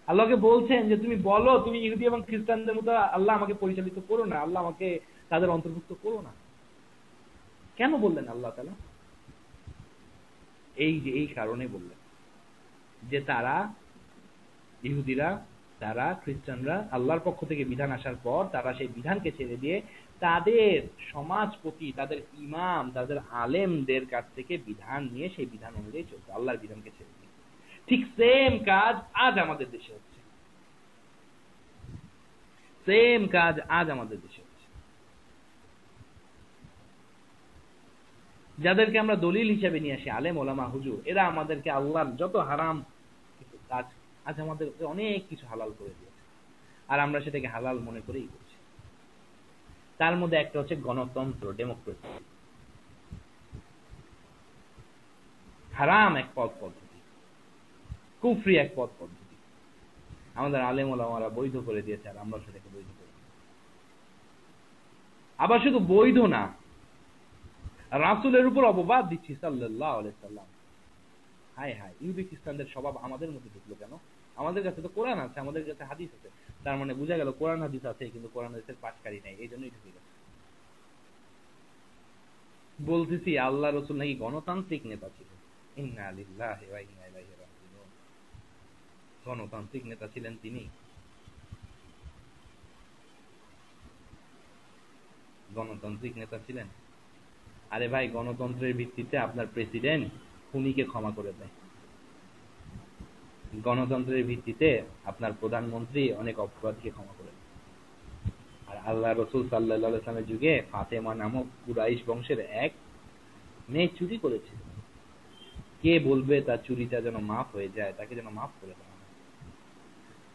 [SPEAKER 1] আল্লাহকে বলছেন যে তুমি বলো, তুমি ইহুদি এবং খ্রিস্টানদের মতো আল্লাহ আমাকে পরিচালিত করো না, আল্লাহ আমাকে তাদের অন্তর্ভুক্ত করো না। কেন বললেন আল্লাহ তাআলা? এই কারণে বললেন যে তারা ইহুদিরা, তারা খ্রিস্টানরা আল্লাহর পক্ষ থেকে বিধান আসার পর তারা সেই বিধানকে ছেড়ে দিয়ে তাদের সমাজপতি, তাদের ইমাম, তাদের আলেমদের কাছ থেকে বিধান নিয়ে সেই বিধান অনুযায়ী চলতো, আল্লাহর বিধানকে ছেড়ে দিয়ে। ঠিক সেম কাজ আজ আমাদের দেশে হচ্ছে। সেম কাজ আজ আমাদের দেশে হচ্ছে। যাদেরকে আমরা দলিল হিসেবে নিয়ে আসি, আলেম ওলামা হুজুর, এরা আমাদেরকে আল্লাহর যত হারাম কাজ আজ আমাদের অনেক কিছু হালাল করে দিয়েছে, আর আমরা সেটাকে হালাল মনে করেই করছি। তার মধ্যে একটা হচ্ছে গণতন্ত্র, ডেমোক্রেসি। হারাম এক পথ পদ্ধতি, কুফরি এক পথ পদ্ধতি আমাদের আলেম ওলামারা বৈধ করে দিয়েছে, আর আমরা সেটাকে বৈধ করি। আবার শুধু বৈধ না, রাসূলের উপর অপবাদ দিচ্ছি সাল্লাল্লাহু আলাইহি সাল্লাম। হায় হায়, ইহুদি খ্রিস্টানদের স্বভাব আমাদের মধ্যে ঢুকলো কেন? আমাদের কাছে তো কোরআন আছে, আমাদের কাছে হাদিস আছে, তার মানে বোঝা গেল কোরআন হাদিস আছে কিন্তু কোরআন হাদিসের পাঠকারী নাই, এই জন্যই ঢুকে গেছে। বলতেছি আল্লাহ রাসূল নাকি গণতান্ত্রিক নেতা ছিলেন। ইন্না লিল্লাহি ওয়া ইন্না ইলাইহি রাজিউন। গণতান্ত্রিক নেতা ছিলেন তিনি? গণতান্ত্রিক নেতা ছিলেন? আরে ভাই, গণতন্ত্রের ভিত্তিতে আপনার প্রেসিডেন্ট খুনিকে ক্ষমা করে দেয়। গণতন্ত্রের ভিত্তিতে আপনার প্রধানমন্ত্রী অনেক অপরাধীকে ক্ষমা করে দেয়। আর আল্লাহ রাসূল সাল্লাল্লাহু আলাইহি ওয়াসাল্লামের যুগে ফাতেমা নামক কুরাইশ বংশের এক মেয়ে চুরি করেছিল। কে বলবে তার চুরিটা যেন মাফ হয়ে যায়, তাকে যেন মাফ করে দেওয়া হয়।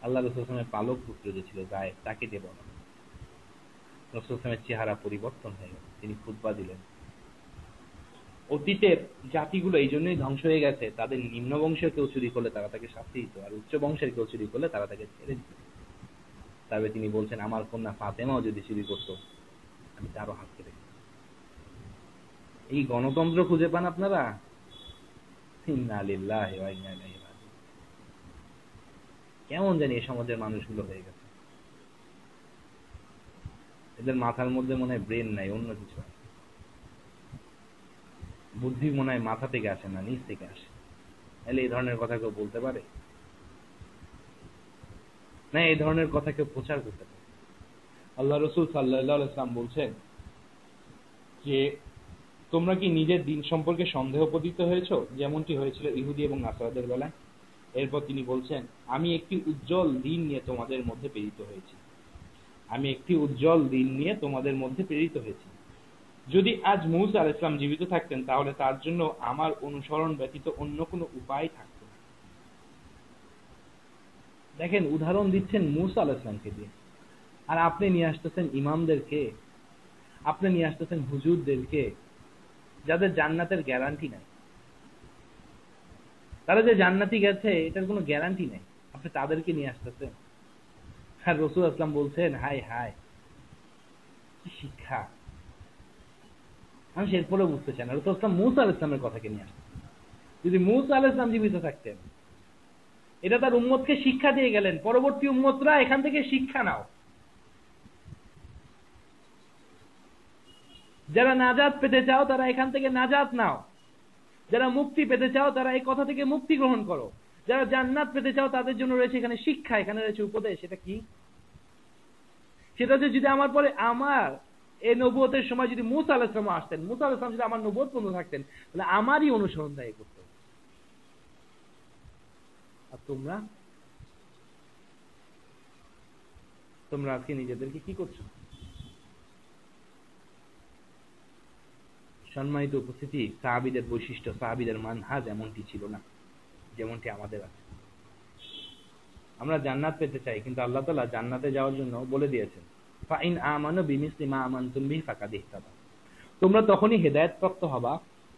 [SPEAKER 1] আল্লাহ রাসূল সাল্লাল্লাহু আলাইহি ওয়াসাল্লামের পালক পুত্র যে ছিল যায়েদ, তাকে দিয়ে বলা। রাসূল সাল্লাল্লাহু আলাইহি ওয়াসাল্লামের চেহারা পরিবর্তন হয়ে গেল, তিনি খুতবা দিলেন। অতীতের জাতিগুলো এই জন্যই ধ্বংস হয়ে গেছে, তাদের নিম্ন বংশের কেউ চুরি করলে তারা তাকে শাস্তি দিত, আর উচ্চ বংশের কেউ চুরি করলে তারা তাকে ছেড়ে দিত। তবে তিনি বলছেন আমার কন্যা ফাতেমাও যদি চুরি করতো আমি তারও হাত কেটে দিতাম। এই গণতন্ত্র খুঁজে পান আপনারা? ইন্না লিল্লাহি ওয়া ইন্না ইলাইহি রাজিউন। কেমন জানি এই সমাজের মানুষগুলো হয়ে গেছে, এদের মাথার মধ্যে মনে হয় ব্রেন নাই, অন্য কিছু। বুদ্ধি মনে হয় মাথা থেকে আসে না, নিচ থেকে আসে। তাহলে এই ধরনের কথা কেউ বলতে পারে না, এই ধরনের কথা কেউ প্রচার করতে পারে? আল্লাহ রাসূল সাল্লাল্লাহু আলাইহি ওয়াসাল্লাম বলছেন যে তোমরা কি নিজের দিন সম্পর্কে সন্দেহপতিত হয়েছো, যেমনটি হয়েছিল ইহুদি এবং নাসারাদের বেলায়? এরপর তিনি বলছেন, আমি একটি উজ্জ্বল দিন নিয়ে তোমাদের মধ্যে প্রেরিত হয়েছি। আমি একটি উজ্জ্বল দিন নিয়ে তোমাদের মধ্যে প্রেরিত হয়েছি। যদি আজ মূসা আলাইহিস সালাম জীবিত থাকতেন তাহলে তার জন্য আমার অনুসরণ ব্যতীত অন্য কোনো উপায় থাকত না। দেখেন, উদাহরণ দিচ্ছেন মূসা আলাইহিস সালামকে দিয়ে, আর আপনি নিয়ে আসতেছেন ইমামদেরকে, আপনি নিয়ে আসতেছেন হুজুরদেরকে, যাদের জান্নাতের গ্যারান্টি নাই। তারা যে জান্নাতি গেছে এটার কোনো গ্যারান্টি নেই, আপনি তাদেরকে নিয়ে আসতেছেন। আর রাসূল আসলাম বলছেন হায় হায় কি শিক্ষা! আমি এরপরে বুঝতে চাই না, রাসূল আসলাম মূসা আলাইহিস সালামের কথাকে নিয়ে আসতেছেন। যদি মূসা আলাইহিস সালাম জীবিত থাকতেন এটা তার উম্মতকে শিক্ষা দিয়ে গেলেন, পরবর্তী উম্মতরা এখান থেকে শিক্ষা নাও। যারা নাজাত পেতে চাও তারা এখান থেকে নাজাত নাও, যারা মুক্তি পেতে চাও তারা এই কথা থেকে মুক্তি গ্রহণ করো, যারা জান্নাত পেতে চাও তাদের জন্য রয়েছে এখানে শিক্ষা, এখানে রয়েছে উপদেশ। এটা কি? সেটা হচ্ছে যদি আমার পরে আমার এই নবুয়তের সময় যদি মূসা আলাইহিস সালাম আসতেন, মূসা আলাইহিস সালাম যদি আমার নবুয়ত বন্ধু থাকতেন, তাহলে আমারই অনুসরণ দায়ী করতে। আর তোমরা তোমরা আজকে নিজেদেরকে কি করছো? সম্মানিত উপস্থিতি, সাহাবীদের বৈশিষ্ট্য, সাহাবীদের মানহাজ এমনটি ছিল না যেমনটি আমাদের আছে। আমরা জান্নাত পেতে চাই, কিন্তু আল্লাহ তাআলা জান্নাতে যাওয়ার জন্য বলে দিয়েছেন, ফাইন আমানু বিমিসলি মা আমানতুম বিহি ফাকাদ ইহতাদা। তোমরা তখনই হেদায়েত প্রাপ্ত হবা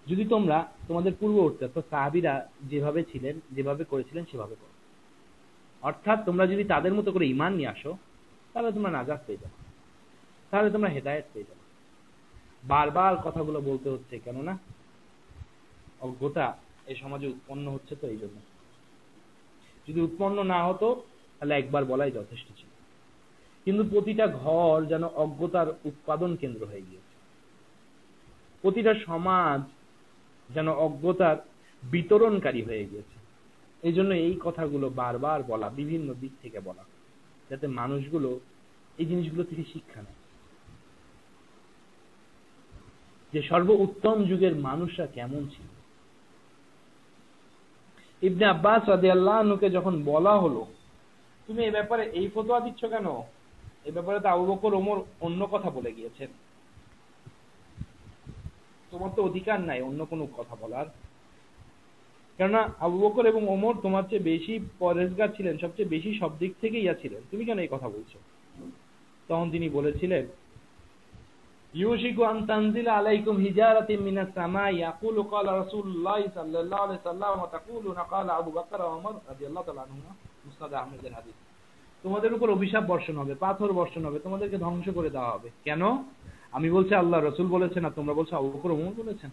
[SPEAKER 1] যদি তোমরা তোমাদের পূর্ববর্তী অর্থাৎ সাহাবীরা যেভাবে ছিলেন, যেভাবে করেছিলেন সেভাবে করো। অর্থাৎ তোমরা যদি তাদের মতো করে ঈমান নিয়ে আসো, তাহলে তোমরা নাজাত পেয়ে যাবে, তাহলে তোমরা হেদায়েত পেয়ে যাবে। বারবার কথাগুলো বলতে হচ্ছে, কেননা অজ্ঞতা এই সমাজে উৎপন্ন হচ্ছে, তো এই জন্য। যদি উৎপন্ন না হতো তাহলে একবার বলাই যথেষ্ট ছিল। কিন্তু প্রতিটা ঘর যেন অজ্ঞতার উৎপাদন কেন্দ্র হয়ে গিয়েছে, প্রতিটা সমাজ যেন অজ্ঞতার বিতরণকারী হয়ে গিয়েছে। এই জন্য এই কথাগুলো বারবার বলা, বিভিন্ন দিক থেকে বলা, যাতে মানুষগুলো এই জিনিসগুলো থেকে শিক্ষা নেয়, যে সর্বোত্তম যুগের মানুষরা কেমন ছিল। ইবনে আব্বাস রাদিয়াল্লাহু আনহুকে যখন বলা হলো, তুমি এই ব্যাপারে এই ফতোয়া দিচ্ছ কেন? এই ব্যাপারে তো আবু বকর ওমর অন্য কথা বলে গিয়েছেন, তোমার তো অধিকার নাই অন্য কোনো কথা বলার, কেননা আবু বকর এবং ওমর তোমার চেয়ে বেশি পরেজগার ছিলেন, সবচেয়ে বেশি সব দিক থেকে ইয়া ছিলেন, তুমি কেন এই কথা বলছো? তখন তিনি বলেছিলেন, ইউশিকু আন তানজিলা আলাইকুম হিজারাতিন মিনাস সামাই ইয়াকুলু ক্বালা রাসূলুল্লাহ সাল্লাল্লাহু আলাইহি ওয়াসাল্লাম ওয়া তাকুলুনা ক্বালা আবু বকর ওয়া ওমর রাদিয়াল্লাহু তাআলা আনহুমা, মুসনাদ আহমদের হাদিস। তোমাদের উপর অভিশাপ বর্ষণ হবে, পাথর বর্ষণ হবে, তোমাদেরকে ধ্বংস করে দেওয়া হবে। কেন? আমি বলছি আল্লাহ রাসূল বলেছেন, আর তোমরা বলছো আবু বকর ওমর বলেছেন।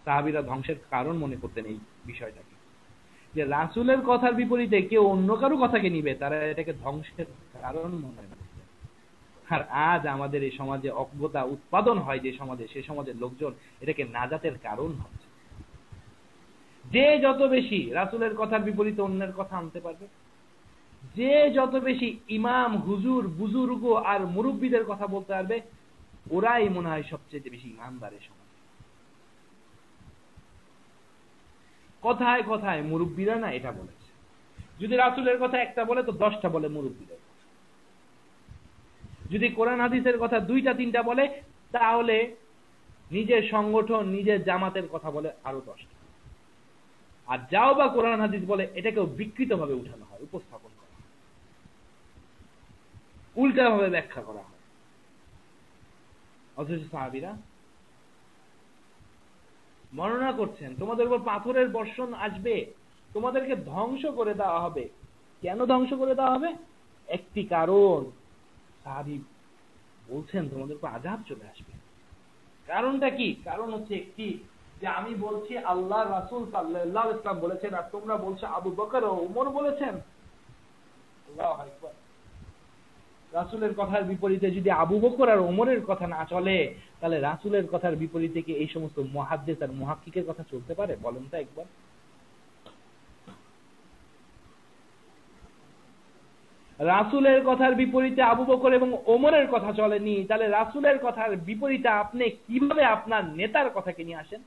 [SPEAKER 1] সাহাবীরা ধ্বংসের কারণ মনে করতেন এই বিষয়টাকে, যে রাসূলের কথার বিপরীতে কেউ অন্য কারো কথাকে নিবে, তারা এটাকে ধ্বংসের কারণ মনে করে। আর আজ আমাদের এই সমাজে অজ্ঞতা উৎপাদন হয় যে সমাজে, সে সমাজের লোকজন এটাকে নাজাতের কারণ ভাবছে। যে যত বেশি রাসূলের কথার বিপরীতে অন্যের কথা আনতে পারবে, যে যত বেশি ইমাম, হুজুর, বুজুর্গ আর মুরব্বীদের কথা বলতে পারবে, ওরাই মনে হয় সবচেয়ে বেশি ইমানদার এই সমাজে। কথায় কথায় মুরব্বীরা না এটা বলেছে, যদি রাসূলের কথা একটা বলে তো 10টা বলে মুরব্বীদের, যদি কোরআন হাদিসের কথা 2টা 3টা বলে, তাহলে নিজের সংগঠন, নিজের জামাতের কথা বলে আরো 10টা। আর যাও বা কোরআন হাদিস বলে, এটাকেও বিকৃত ভাবে উঠানো হয়, উপস্থাপন করা হয়, উল্টা ভাবে ব্যাখ্যা করা হয়। অথচ সাহাবীরা বর্ণনা করছেন, তোমাদের উপর পাথরের বর্ষণ আসবে, তোমাদেরকে ধ্বংস করে দেওয়া হবে। কেন ধ্বংস করে দেওয়া হবে? একটি কারণ, সাহাবী বলছেন তোমাদের উপর আযাব চলে আসবে। কারণটা কি? কারণ হচ্ছে একটি, যে আমি বলছি আল্লাহ রাসূল সাল্লাল্লাহু আলাইহি ওয়াসাল্লাম বলেছেন, আর তোমরা বলছো আবু বকর ও ওমর বলেছেন। আল্লাহু আকবার। রাসূলের কথার বিপরীতে যদি আবু বকর আর ওমরের কথা না চলে, তাহলে রাসূলের কথার বিপরীতে কি এই সমস্ত মুহাদ্দিস আর মুহাক্কিকের কথা চলতে পারে? বলেন তো একবার। রাসূলের কথার বিপরীতে আবু বকর এবং ওমরের কথা চলেনি, তাহলে রাসূলের কথার বিপরীতে আপনি কিভাবে আপনার নেতার কথাকে নিয়ে আসেন?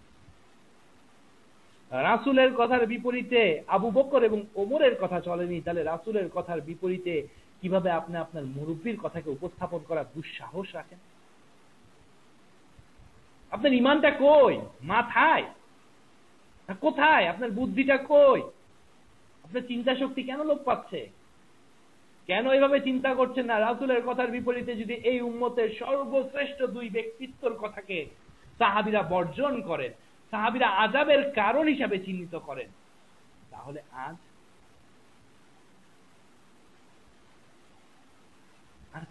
[SPEAKER 1] রাসূলের কথার বিপরীতে আবু বকর এবং ওমরের কথা চলেনি, তাহলে রাসূলের কথার বিপরীতে কিভাবে আপনি আপনার মুরব্বির কথাকে উপস্থাপন করার দুঃসাহস রাখেন? আপনার ঈমানটা কই? মাথায় না কোথায়? আপনার বুদ্ধিটা কই? আপনার চিন্তা শক্তি কেন লোপ পাচ্ছে? কেন এভাবে চিন্তা করছেন না? রাসূলের কথার বিপরীতে যদি এই উম্মতের সর্বশ্রেষ্ঠ 2 ব্যক্তিত্বের কথাকে সাহাবীরা বর্জন করেন, সাহাবীরা আযাবের কারণ হিসাবে চিহ্নিত করেন, তাহলে আজ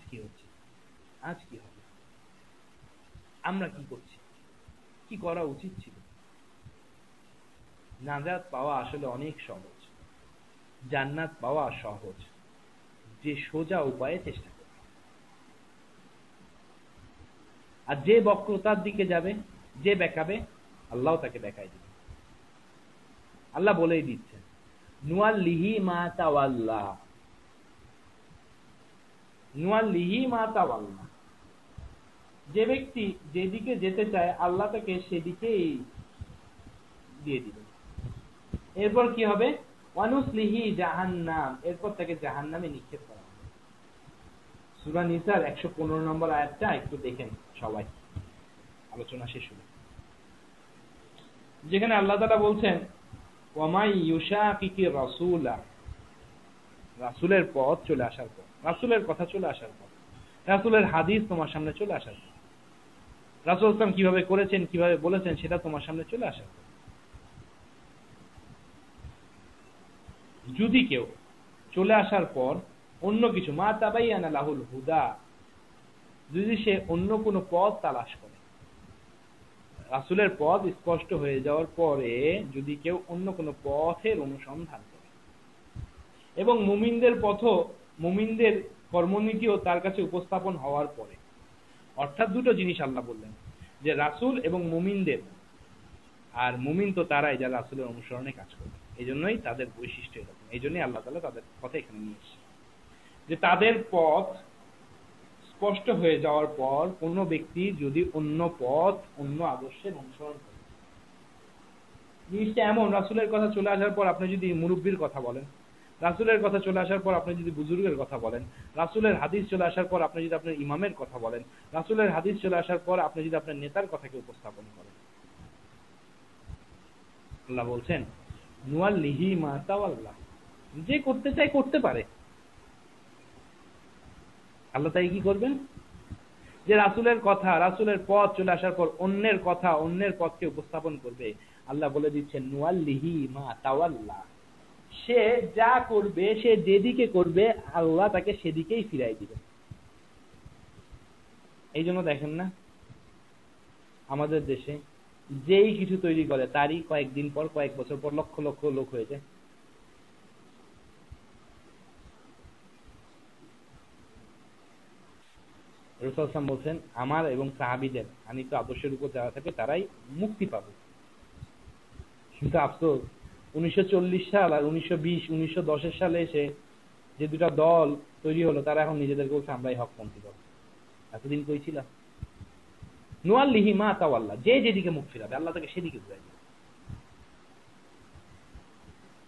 [SPEAKER 1] কি হচ্ছে? আজ কি হবে? আমরা কি করছি? কি করা উচিত ছিল? নাজাত পাওয়া আসলে অনেক সহজ। জান্নাত পাওয়া সহজ, যে সোজা উপায়ে চেষ্টা করবে। আর যে বক্রতার দিকে যাবে, যে বেঁকাবে, আল্লাহ তাকে বেঁকায় দিবে। আল্লাহ বলেই দিচ্ছেন, নুয়াল্লিহি মা তাওয়াল্লা, নুয়াল্লিহি মা তাওয়াল্লা। যে ব্যক্তি যেদিকে যেতে চায় আল্লাহ তাকে সেদিকেই দিয়ে দিবে। এরপর কি হবে? ওয়ানুসলিহি জাহান্নাম, এরপর তাকে জাহান্নামে নিক্ষেপ করা হবে। সূরা নিসার 115 নম্বর আয়াতটা একটু দেখেন সবাই, আলোচনা শেষ হলো। যেখানে আল্লাহ তাআলা বলছেন, ওয়ামাই ইউশাকিকি রাসূলা, রাসূলের পথ চলে আসার পর, রাসূলের কথা চলে আসার পর, রাসূলের হাদিস তোমার সামনে চলে আসার পর, রাসূল সাল্লাল্লাহু আলাইহি ওয়াসাল্লাম কিভাবে করেছেন, কিভাবে বলেছেন সেটা তোমার সামনে চলে আসার পর, যদি কেউ চলে আসার পর অন্য কিছু, মা তাবাইয়ানা লাহুল হুদা, যদি সে অন্য কোনো পথ তালাশ করে, রাসূলের পথ স্পষ্ট হয়ে যাওয়ার পরে যদি কেউ অন্য কোনো পথের অনুসন্ধান করে, এবং মুমিনদের পথও, মুমিনদের কর্মনীতিও তার কাছে উপস্থাপন হওয়ার পরে, অর্থাৎ দুটো জিনিস আল্লাহ বললেন, যে রাসূল এবং মুমিনদের, আর মুমিন তো তারাই যারা রাসূলের অনুসরণে কাজ করে, এই জন্যই তাদের বৈশিষ্ট্য এরকম, এই জন্যই আল্লাহ তাআলা তাদের কথা এখানে নিয়ে এসেছে, যে তাদের পথ স্পষ্ট হয়ে যাওয়ার পর কোনো ব্যক্তি যদি অন্য পথ, অন্য আদর্শের অনুসরণ করে, জিনিসটা এমন, রাসূলের কথা চলে আসার পর আপনি যদি মুরব্বির কথা বলেন, রাসূলের কথা চলে আসার পর আপনি যদি বুজুর্গের কথা বলেন, রাসূলের হাদিস চলে আসার পর আপনি যদি আপনার ইমামের কথা বলেন, রাসূলের হাদিস চলে আসার পর আপনি যদি আপনার নেতার কথাকে উপস্থাপন করেন, আল্লাহ বলছেন নুয়াল্লিহি মা তাওয়াল্লা, যে করতে চায় করতে পারে। আল্লাহ তাই কি করবেন? যে রাসূলের কথা, রাসূলের পথ চলে আসার পর অন্যের কথা, অন্যের পথকে উপস্থাপন করবে, আল্লাহ বলে দিচ্ছেন নুয়াল্লিহি মা তাওয়াল্লা, সে যা করবে, সে যেদিকে করবে আল্লাহ তাকে সেদিকেই ফিরাই দিবে। এই জন্য দেখেন না, আমাদের দেশে যেই কিছু তৈরি করে তারই কয়েকদিন পর, কয়েক বছর পর লক্ষ লক্ষ লোক হয়ে যায়। রাসূল সাল্লাল্লাহু আলাইহি ওয়াসাল্লাম বলছেন, আমার এবং সাহাবীদের আনিত আদর্শের উপর যারা থাকে তারাই মুক্তি পাবে। কিন্তু আফসোস, 1940 সাল আর 1920, 1910 সালে এসে যে দুটা দল তৈরি হলো, তারা এখন নিজেদেরকে বলছে আমরাই হকপন্থী দল। এতদিন কই ছিল? নুয়াল্লিহি মা তাওয়াল্লা, যে যেদিকে মুখ ফিরাবে আল্লাহ তাকে সেদিকে ঘুরাই দিবে।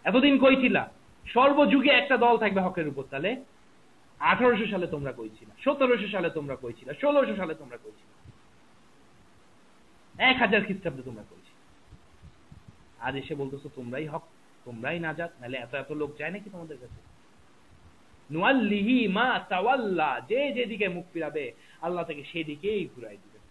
[SPEAKER 1] এতদিন কই ছিল? সর্বযুগে একটা দল থাকবে হকের উপর। তাহলে 1800 সালে তোমরা কই ছিল? 1700 সালে তোমরা কই ছিল? 1600 সালে তোমরা কই ছিল? 1000 খ্রিস্টাব্দে তোমরা কই ছিল? আজ এসে বলতেছো তোমরাই হক, তোমরাই নাজাত, নাহলে এত এত লোক যায় নাকি তোমাদের কাছে? নুয়াল্লিহি মা তাওয়াল্লা, যে যেদিকে মুখ ফিরাবে আল্লাহ তাকে সেদিকেই ঘুরাই দিবেন।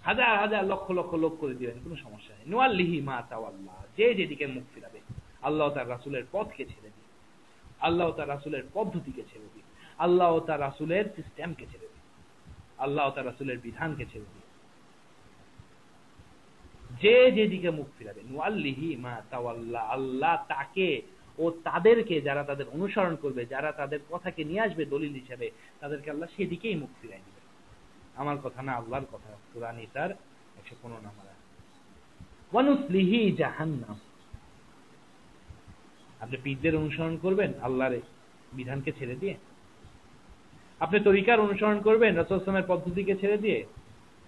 [SPEAKER 1] হাজার হাজার লক্ষ লক্ষ লোক করে দিবেন, কোনো সমস্যা নেই। নুয়াল্লিহি মা তাওয়াল্লা, যে যেদিকে মুখ ফিরাবে আল্লাহ তার রাসূলের পথকে ছেড়ে দিন, আল্লাহ তার রাসূলের পদ্ধতিকে ছেড়ে দিন, আল্লাহ তার রাসূলের সিস্টেমকে ছেড়ে দিন, আল্লাহ তার রাসূলের বিধানকে ছেড়ে দিন। যে যেদিকে মুখ ফিরাবে, নুয়াল্লিহি মা তাওয়াল্লা, আল্লাহ তাকে ও তাদেরকে, যারা তাদের অনুসরণ করবে, যারা তাদের কথাকে নিয়ে আসবে দলিল হিসেবে, তাদেরকে আল্লাহ সেদিকেই মুখ ফিরাই দিবে। আমার কথা না, আল্লাহর কথা। সূরা নিসার 115 নম্বর আয়াত। ওয়ানুসলিহি জাহান্নাম, আপনি পীরদের অনুসরণ করবেন আল্লাহর বিধানকে ছেড়ে দিয়ে, আপনি তরিকার অনুসরণ করবেন রাসূল সাল্লাল্লাহু আলাইহি ওয়াসাল্লামের পদ্ধতিকে ছেড়ে দিয়ে,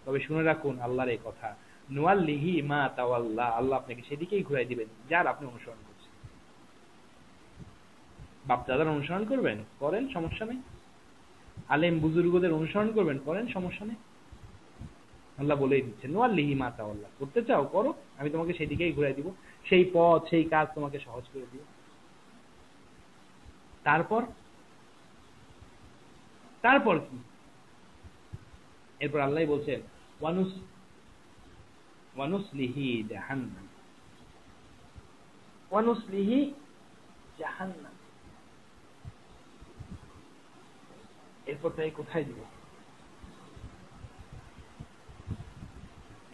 [SPEAKER 1] তবে শুনে রাখুন আল্লাহর এই কথা, নুয়াল্লিহি মা তাওয়াল্লা, আল্লাহ আপনাকে সেদিকেই ঘুরাই দিবেন যার আপনি অনুসরণ করছেন। বাপ দাদার অনুসরণ করবেন, করেন, সমস্যা নেই। আলেম বুজুর্গদের অনুসরণ করবেন, করেন, সমস্যা নেই। আল্লাহ বলেই দিচ্ছেন নুয়াল্লিহি মা তাওয়াল্লা, করতে চাও করো, আমি তোমাকে সেদিকেই ঘুরাই দিব, সেই পথ, সেই কাজ তোমাকে সহজ করে দিব। তারপর তারপর কি? এরপর আল্লাহ বলছেন ওয়ানুসলিহি জাহান্নাম, ওয়ানুসলিহি জাহান্নাম, এরপর তাই কোথায় দিব?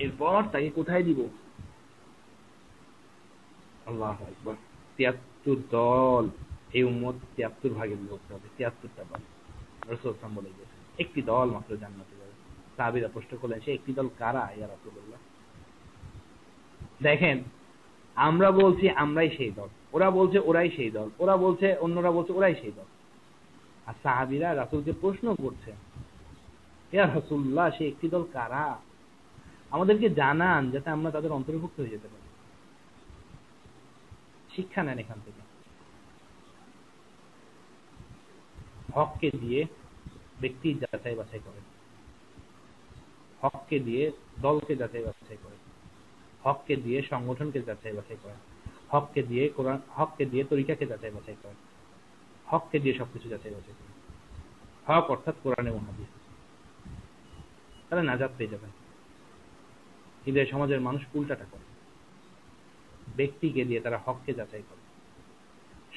[SPEAKER 1] এরপর তাকে কোথায় দিব? আল্লাহু আকবার। 73 দল, এই উম্মত 73 ভাগে বিভক্ত হবে, 73টা দল। রাসূল সাল্লাল্লাহু আলাইহি ওয়াসাল্লাম বলে গেছেন একটি দল মাত্র জান্নাতে যাবে। সাহাবীরা প্রশ্ন করলেন, সে একটি দল কারা ইয়া রাসূলুল্লাহ? দেখেন, আমরা বলছি আমরাই সেই দল, ওরা বলছে ওরাই সেই দল, ওরা বলছে অন্যরা বলছে ওরাই সেই দল। আর সাহাবীরা রাসূলকে প্রশ্ন করছে, ইয়া রাসূলুল্লাহ, সে একটি দল কারা? আমাদেরকে জানান যাতে আমরা তাদের অন্তর্ভুক্ত হয়ে যেতে পারি। শিক্ষা নেন এখান থেকে। হককে দিয়ে ব্যক্তি যাচাই বাছাই করে, হককে দিয়ে দলকে যাচাই বাছাই করে, হককে দিয়ে সংগঠনকে যাচাই বাছাই করে, হককে দিয়ে কোরআন, হককে দিয়ে তরিকাকে যাচাই বাছাই করে, হককে দিয়ে সবকিছু যাচাই বাছাই করে। হক অর্থাৎ কোরআন এবং হাদিস, তাহলে নাজাত পেয়ে যাবে। কিন্তু এই সমাজের মানুষ উল্টাটা করে, ব্যক্তিকে দিয়ে তারা হককে যাচাই করে,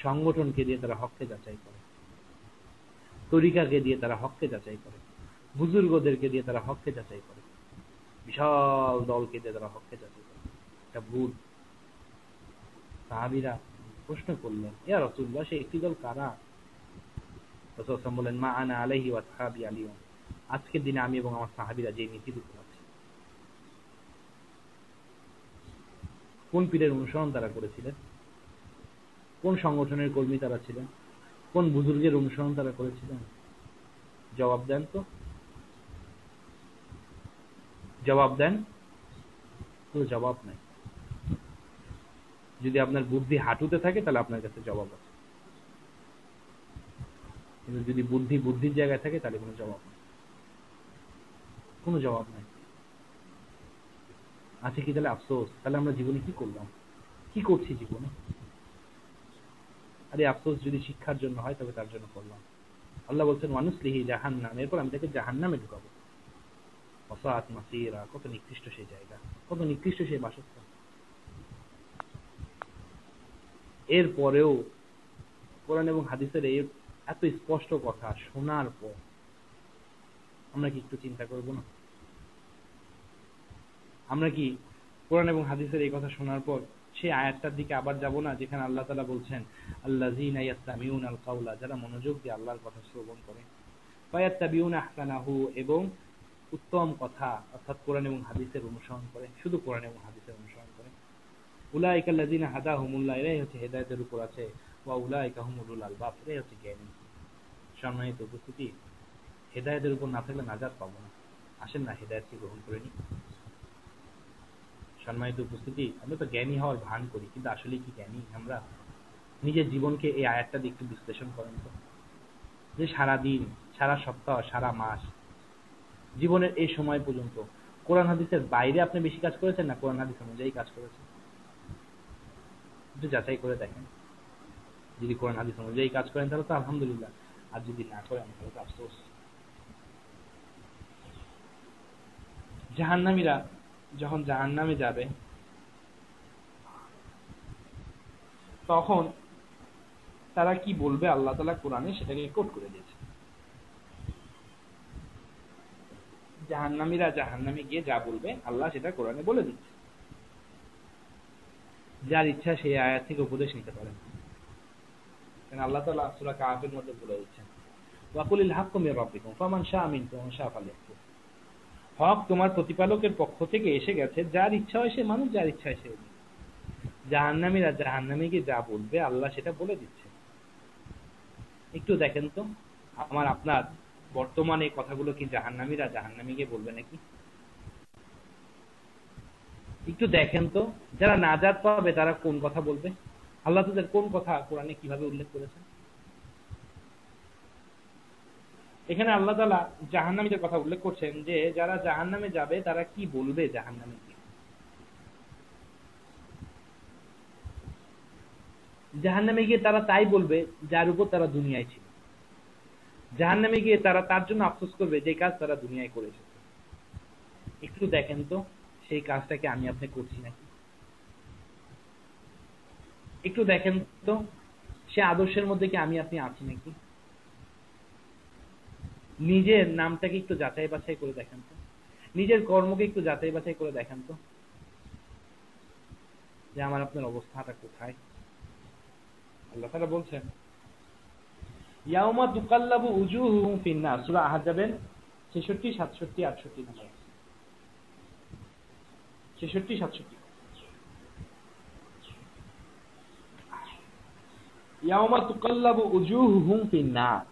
[SPEAKER 1] সংগঠনকে দিয়ে তারা হককে যাচাই করে, তরিকাকে দিয়ে তারা হককে যাচাই করে, বুজুর্গদেরকে দিয়ে তারা হককে যাচাই করে, বিশাল দলকে দিয়ে তারা হককে যাচাই করে। এটা ভুল। সাহাবীরা প্রশ্ন করলেন, ইয়া রাসূলুল্লাহ, সে একটি দল কারা? রাসূল সাল্লাল্লাহু আলাইহি ওয়াসাল্লাম বলেন, মা আনা আলাইহি ওয়া আসহাবি আলিয়ুম, আজকের দিনে আমি এবং আমার সাহাবীরা যে নীতির উপর আছি। কোন পীরের অনুসরণ তারা করেছিলেন? কোন সংগঠনের কর্মী তারা ছিলেন? কোন বুজুর্গের অনুসরণ তারা করেছিলেন? জবাব দেন তো, জবাব দেন। কোনো জবাব নাই। যদি আপনার বুদ্ধি হাঁটুতে থাকে তাহলে আপনার কাছে জবাব আছে, কিন্তু যদি বুদ্ধি বুদ্ধির জায়গায় থাকে তাহলে কোনো জবাব নেই, কোনো জবাব নাই। আছে কি তাহলে আফসোস? তাহলে আমরা জীবনে কি করলাম, কি করছি জীবনে? আরে আফসোস যদি শিক্ষার জন্য হয় তবে তার জন্য করলাম। আল্লাহ বলছেন, ওয়ানুসলিহি জাহান্নাম, এরপর আমি তাকে জাহান্নামে ঢুকাবো। ওয়াসাআত মাসীরা, কত নিকৃষ্ট সেই জায়গা, কত নিকৃষ্ট সেই বাসস্থান। এরপরেও কোরআন এবং হাদিসের এই এত স্পষ্ট কথা শোনার পর আমরা কি একটু চিন্তা করব না? আমরা কি কোরআন এবং হাদিসের এই কথা শোনার পর সেই আয়াতটার দিকে আবার যাব না, যেখানে আল্লাহ তাআলা বলছেন, আল্লাযীনা ইয়াসতামিউনাল কাওলা, যারা মনোযোগ দিয়ে আল্লাহর কথা শ্রবণ করে, ফায়াত্তাবিউনা আহসানাহু, এবং উত্তম কথা অর্থাৎ কোরআন এবং হাদিসের অনুসরণ করে, শুধু কোরআন এবং হাদিসের অনুসরণ করে, উলাইকা আল্লাযীনা হাদাহুমুল্লাহ, এরাই হচ্ছে হেদায়েতের উপর আছে, ওয়া উলাইকা হুমুল আলবাব, এরাই হচ্ছে জ্ঞানী। সম্মানিত উপস্থিতি, হেদায়েতের উপর না থাকলে নাজাত পাবো না। আসেন না হেদায়েতকে গ্রহণ করে নিই। সম্মানিত উপস্থিতি, আমরা তো জ্ঞানী হওয়ার ভান করি, কিন্তু আসলে কি জ্ঞানী আমরা? নিজের জীবনকে এই আয়াতটা দিয়ে একটু বিশ্লেষণ করেন তো, যে সারা দিন, সারা সপ্তাহ, সারা মাস, জীবনের এই সময় পর্যন্ত কোরআন হাদিসের বাইরে আপনি বেশি কাজ করেছেন না কোরআন হাদিস অনুযায়ী কাজ করেছেন? একটু যাচাই করে দেখেন। যদি কোরআন হাদিস অনুযায়ী কাজ করেন তাহলে তো আলহামদুলিল্লাহ, আর যদি না করেন তাহলে তো আফসোস। জাহান্নামীরা যখন জাহান্নামে যাবে তখন তারা কি বলবে, আল্লাহ তাআলা কোরআনে সেটাকে কোট করে দিয়েছে। জাহান্নামীরা জাহান্নামে গিয়ে যা বলবে আল্লাহ সেটা কোরআনে বলে দিচ্ছে। যার ইচ্ছা সেই আয়াত থেকে উপদেশ নিতে পারেন। আল্লাহ তাআলা সূরা কাহফের মধ্যে বলে দিচ্ছেন, ওয়াকুলিল হাক্কু মির রাব্বিকুম ফামান শাআ মিনকুম ওয়া শাআ ফালইয়াকফুর, হক তোমার প্রতিপালকের পক্ষ থেকে এসে গেছে, যার ইচ্ছা হয় সে মানুষ, যার ইচ্ছা হয় সে। জাহান্নামীরা জাহান্নামে গিয়ে যা বলবে আল্লাহ সেটা বলে দিচ্ছে। একটু দেখেন তো, আমার আপনার বর্তমানে কথাগুলো কি জাহান্নামীরা জাহান্নামে গিয়ে বলবে নাকি? একটু দেখেন তো, যারা নাজাত পাবে তারা কোন কথা বলবে? আল্লাহ তাদের কোন কথা কোরআনে কিভাবে উল্লেখ করেছেন? এখানে আল্লাহ তাআলা জাহান্নামীদের কথা উল্লেখ করছেন, যে যারা জাহান্নামে যাবে তারা কি বলবে জাহান্নামে গিয়ে। জাহান্নামে গিয়ে তারা তাই বলবে যার উপর তারা দুনিয়ায় ছিল। জাহান্নামে গিয়ে তারা তার জন্য আফসোস করবে যে কাজ তারা দুনিয়ায় করেছে। একটু দেখেন তো সেই কাজটাকে আমি আপনি করছি নাকি? একটু দেখেন তো সে আদর্শের মধ্যে কি আমি আপনি আছি নাকি? নিজের নামটাকে একটু যাচাই বাছাই করে দেখেন তো, নিজের কর্মকে একটু যাচাই বাছাই করে দেখেন তো, যে আমার আপনার অবস্থাটা কোথায়। আল্লাহ তাআলা বলছেন ইয়াউমা তুকাল্লাবু উজুহুহুম ফিন-নার, সূরা আহজাবের 66, 67, 68 নম্বর, 66, 67। ইয়াউমা তুকাল্লাবু উজুহুহুম ফিন-নার,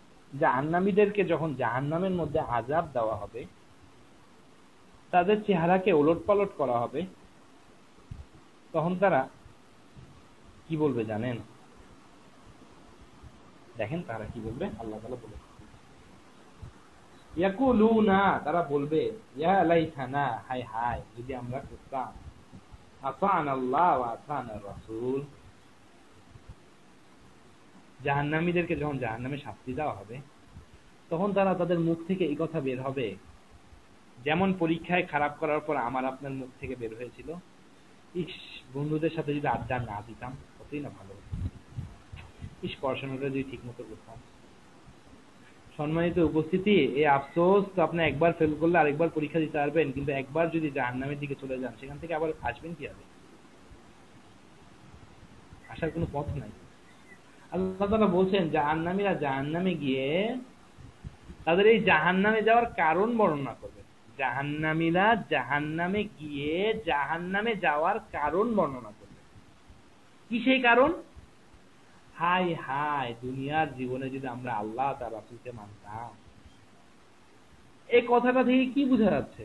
[SPEAKER 1] জাহান্নামীদেরকে যখন জাহান্নামের মধ্যে আযাব দেওয়া হবে, তাদের চেহারাকে ওলটপালট করা হবে, তখন তারা কি বলবে জানেন? দেখেন তারা কি বলবে, আল্লাহ তাআলা বলে ইয়াকুলুনা, তারা বলবে ইয়া লাইতানা, হায় হায় যদি আমরা করতাম, আতানাল্লাহ ওয়া আতানার রাসূল। জাহান্নামীদেরকে যখন জাহান্নামে শাস্তি দেওয়া হবে, তখন তারা তাদের মুখ থেকে এই কথা বের হবে, যেমন পরীক্ষায় খারাপ করার পর আমার আপনার মুখ থেকে বের হয়েছিল, ইস বন্ধুদের সাথে যদি আড্ডা না দিতাম কতই না ভালো হতো, ইস পড়াশোনাটা যদি ঠিক মতো করতাম। সম্মানিত উপস্থিতি, এই আফসোস তো আপনি একবার ফেল করলে আরেকবার পরীক্ষা দিতে পারবেন, কিন্তু একবার যদি জাহান্নামের দিকে চলে যান, সেখান থেকে আবার আসবেন কিভাবে? আসার কোনো পথ নাই। আল্লাহ তাআলা বলছেন জাহান্নামীরা জাহান্নামে গিয়ে তাদের এই জাহান্নামে যাওয়ার কারণ বর্ণনা করবে। জাহান্নামীরা জাহান্নামে গিয়ে জাহান্নামে যাওয়ার কারণ বর্ণনা করবে। কি সেই কারণ? হায় হায় দুনিয়ার জীবনে যদি আমরা আল্লাহ তার রাসূলকে মানতাম। এই কথাটা থেকে কি বোঝা যাচ্ছে?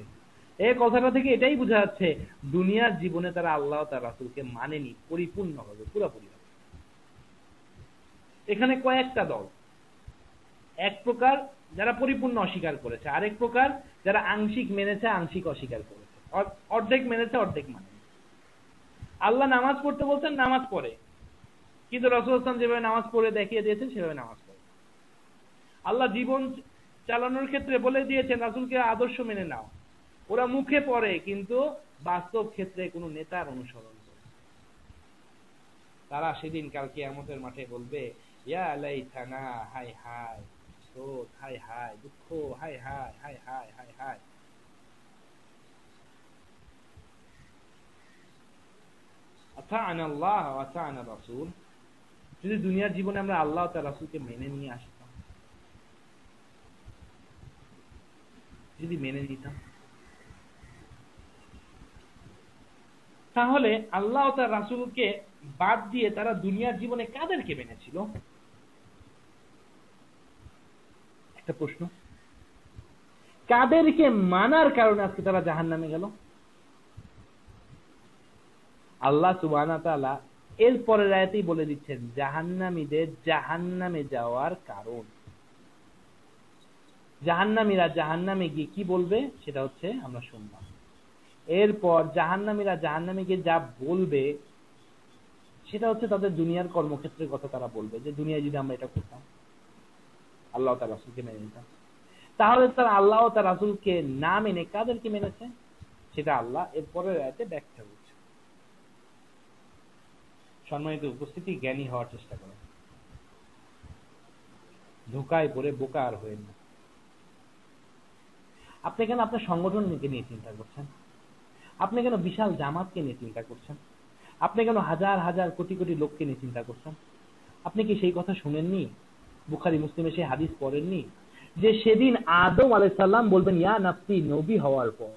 [SPEAKER 1] এই কথাটা থেকে এটাই বোঝা যাচ্ছে দুনিয়ার জীবনে তারা আল্লাহ তার রাসূলকে মানেনি পরিপূর্ণভাবে, পুরোপুরি। এখানে কয়েকটা দল, এক প্রকার যারা পরিপূর্ণ অস্বীকার করেছে, আরেক প্রকার যারা আংশিক মেনেছে আংশিক অস্বীকার করেছে, অর্ধেক মেনেছে অর্ধেক মানে। আল্লাহ নামাজ পড়তে বলছেন, নামাজ পড়ে, কিন্তু রাসূল সাল্লাল্লাহু আলাইহি ওয়াসাল্লাম যেভাবে নামাজ পড়ে দেখিয়ে দিয়েছেন সেভাবে নামাজ পড়ে। আল্লাহ জীবন চালানোর ক্ষেত্রে বলে দিয়েছেন রাসূলকে আদর্শ মেনে নাও, ওরা মুখে পড়ে কিন্তু বাস্তব ক্ষেত্রে কোনো নেতার অনুসরণ করে। তারা সেদিন কাল কিয়ামতের মাঠে বলবে ইয়া লাইতানা, হায় হায় শোক, হায় হায় দুঃখ, হায় হায় হায় হায় হায় হায়। আতা'না আল্লাহ ওয়া আতা'না রাসূল, যদি দুনিয়ার জীবনে আমরা আল্লাহ ও তার রাসূলকে মেনে নিয়ে আসতাম, যদি মেনে নিতাম, তাহলে আল্লাহ ও তার রাসূলকে বাদ দিয়ে তারা দুনিয়ার জীবনে কাদেরকে মেনেছিল? একটা প্রশ্ন। কাদেরকে মানার কারণে আজকে তারা জাহান্নামে গেল? আল্লাহ সুবহানাহু ওয়া তাআলা এর পরের আয়াতেই বলে দিচ্ছেন জাহান্নামীদের জাহান্নামে যাওয়ার কারণ। জাহান্নামীরা জাহান্নামে গিয়ে কি বলবে সেটা হচ্ছে আমরা শুনলাম। এরপর জাহান্নামীরা জাহান্নামে গিয়ে যা বলবে সেটা হচ্ছে তাদের দুনিয়ার কর্মক্ষেত্রের কথা। তারা বলবে যে দুনিয়ায় যদি আমরা এটা করতাম, আল্লাহ তার রাসূলকে মেনে নিতাম, তাহলে তারা আল্লাহ তার রাসূলকে না মেনে কাদেরকে মেনেছে সেটা আল্লাহ এর পরের আয়াতে ব্যাখ্যা করছে। সম্মানিত উপস্থিতি, জ্ঞানী হওয়ার চেষ্টা করেন, ধোঁকায় পড়ে বোকা আর হয়ে না। আপনি কেন আপনার সংগঠনকে নিয়ে চিন্তা করছেন? আপনি কেন বিশাল জামাতকে নিয়ে চিন্তা করছেন? আপনি কেন হাজার হাজার কোটি কোটি লোককে নিয়ে চিন্তা করছেন? আপনি কি সেই কথা শুনেননি? বুখারী মুসলিমে সেই হাদিস পড়েননি যে সেদিন আদম আলাইহিস সালাম বলবেন ইয়া নাফসি, নবী হওয়ার পর।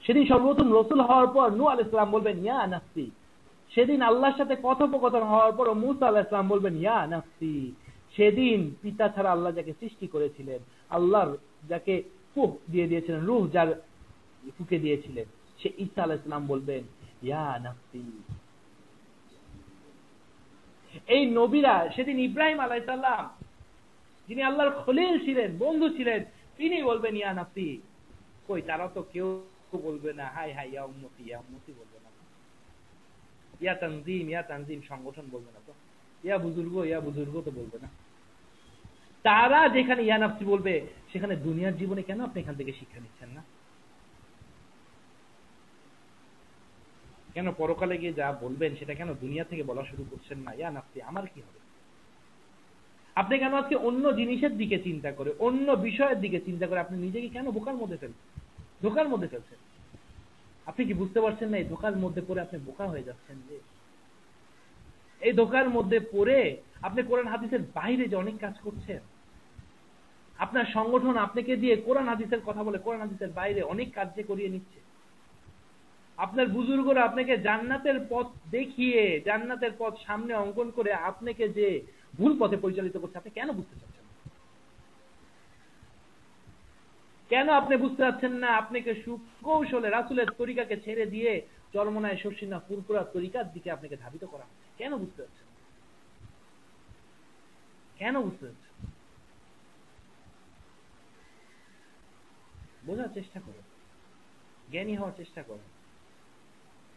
[SPEAKER 1] সেদিন সর্বপ্রথম রাসূল হওয়ার পর নূহ আলাইহিস সালাম বলবেন ইয়া নাফসি। সেদিন আল্লাহর সাথে কথোপকথন হওয়ার পর মুসা আলাইহিস সালাম বলবেন ইয়া নাফসি। সেদিন পিতা ছাড়া আল্লাহ যাকে সৃষ্টি করেছিলেন, আল্লাহর যাকে ফুঁক দিয়ে দিয়েছিলেন, রূহ যার ফুঁকে দিয়েছিলেন, সে ঈসা আলাইহিস সালাম বলবেন ইয়া নাফসি। এই নবীরা সেদিন ইব্রাহিম আলাইহিস সালাম, যিনি আল্লাহর খলিল ছিলেন, বন্ধু ছিলেন, তিনি বলবেন ইয়া নাফসি। কই তারা তো কেউ বলবে না হাই হাই ইয়া উম্মতি বলবে না, ইয়া তানজিম সংগঠন বলবে না, তো ইয়া বুজুর্গ তো বলবে না। তারা যেখানে ইয়া নাফসি বলবে সেখানে দুনিয়ার জীবনে কেন আপনি এখান থেকে শিক্ষা নিচ্ছেন না? কেন পরকালে গিয়ে যা বলবেন সেটা কেন দুনিয়া থেকে বলা শুরু করছেন না? ইয়া নাফসি আমার কি হবে? আপনি কেন আজকে অন্য জিনিসের দিকে চিন্তা করে, অন্য বিষয়ের দিকে চিন্তা করে আপনি নিজেকে কেন ধোঁকার মধ্যে ফেলছেন? আপনি কি বুঝতে পারছেন না এই ধোঁকার মধ্যে পড়ে আপনি বোকা হয়ে যাচ্ছেন? যে এই ধোঁকার মধ্যে পড়ে আপনি কোরআন হাদিসের বাইরে যে অনেক কাজ করছেন। আপনার সংগঠন আপনাকে দিয়ে কোরআন হাদিসের কথা বলে কোরআন হাদিসের বাইরে অনেক কাজ যে করিয়ে নিচ্ছে। আপনার বুজুর্গরা আপনাকে জান্নাতের পথ দেখিয়ে, জান্নাতের পথ সামনে অঙ্কন করে আপনাকে যে ভুল পথে পরিচালিত করছে, আপনি কেন বুঝতে চাচ্ছেন? কেন আপনি বুঝতে পারছেন না? আপনাকে সুকৌশলে রাসূলের তরিকাকে ছেড়ে দিয়ে চরমনায় শর্ষিনা ফুরফুরা তরিকার দিকে আপনাকে ধাবিত করা হচ্ছে। কেন বুঝতে পারছেন? কেন বুঝতে পারছেন? বোঝার চেষ্টা করুন, জ্ঞানী হওয়ার চেষ্টা করুন।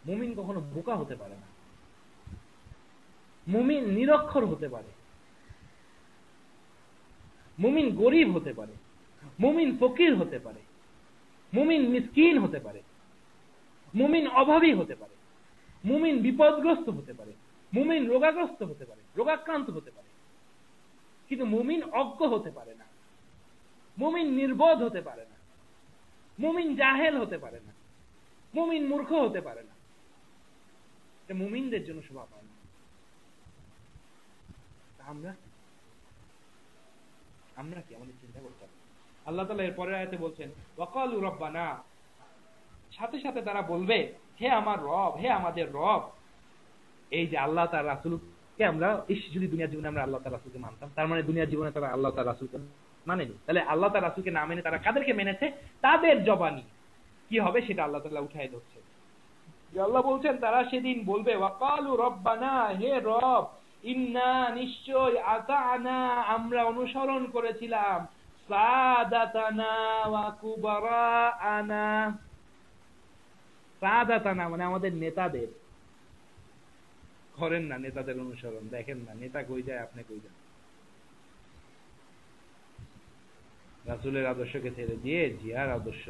[SPEAKER 1] মুমিন কখনো বোকা হতে পারে না। মুমিন নিরক্ষর হতে পারে, মুমিন গরিব হতে পারে, মুমিন ফকির হতে পারে, মুমিন মিসকিন হতে পারে, মুমিন অভাবী হতে পারে, মুমিন বিপদগ্রস্ত হতে পারে, মুমিন রোগাগ্রস্ত হতে পারে, রোগাক্রান্ত হতে পারে, কিন্তু মুমিন অজ্ঞ হতে পারে না, মুমিন নির্বোধ হতে পারে না, মুমিন জাহেল হতে পারে না, মুমিন মূর্খ হতে পারে না। এটা মুমিনদের জন্য শোভা পায় না। আমরা কি আমাদের চিন্তা করতে হবে? আল্লাহ তাআলা এর পরের আয়াতে বলছেন ওয়াকালু রব্বানা, সাথে সাথে তারা বলবে হে আমার রব, হে আমাদের রব। এই যে আল্লাহ তার রাসূলকে আমরা যদি দুনিয়ার জীবনে আমরা আল্লাহ তার রাসূলকে মানতাম, তার মানে দুনিয়ার জীবনে তারা আল্লাহ তার রাসূলকে মানেনি। তাহলে আল্লাহ তার রাসূলকে না মেনে তারা কাদেরকে মেনেছে? তাদের জবানি কি হবে সেটা আল্লাহ তাআলা উঠায় ধরছে। আল্লাহ বলছেন তারা সেদিন বলবে ওয়াকালু রব্বানা, হে রব, ইন্না নিশ্চয় আতানা, আমরা অনুসরণ করেছিলাম, সাদাতানা ওয়া কুবারাআনা। সাদাতানা মানে আমাদের নেতাদের। করেন না নেতাদের অনুসরণ, দেখেন না নেতা কই যায় আপনি কই যান। রাসূলের আদর্শকে ছেড়ে দিয়ে জিয়ার আদর্শ,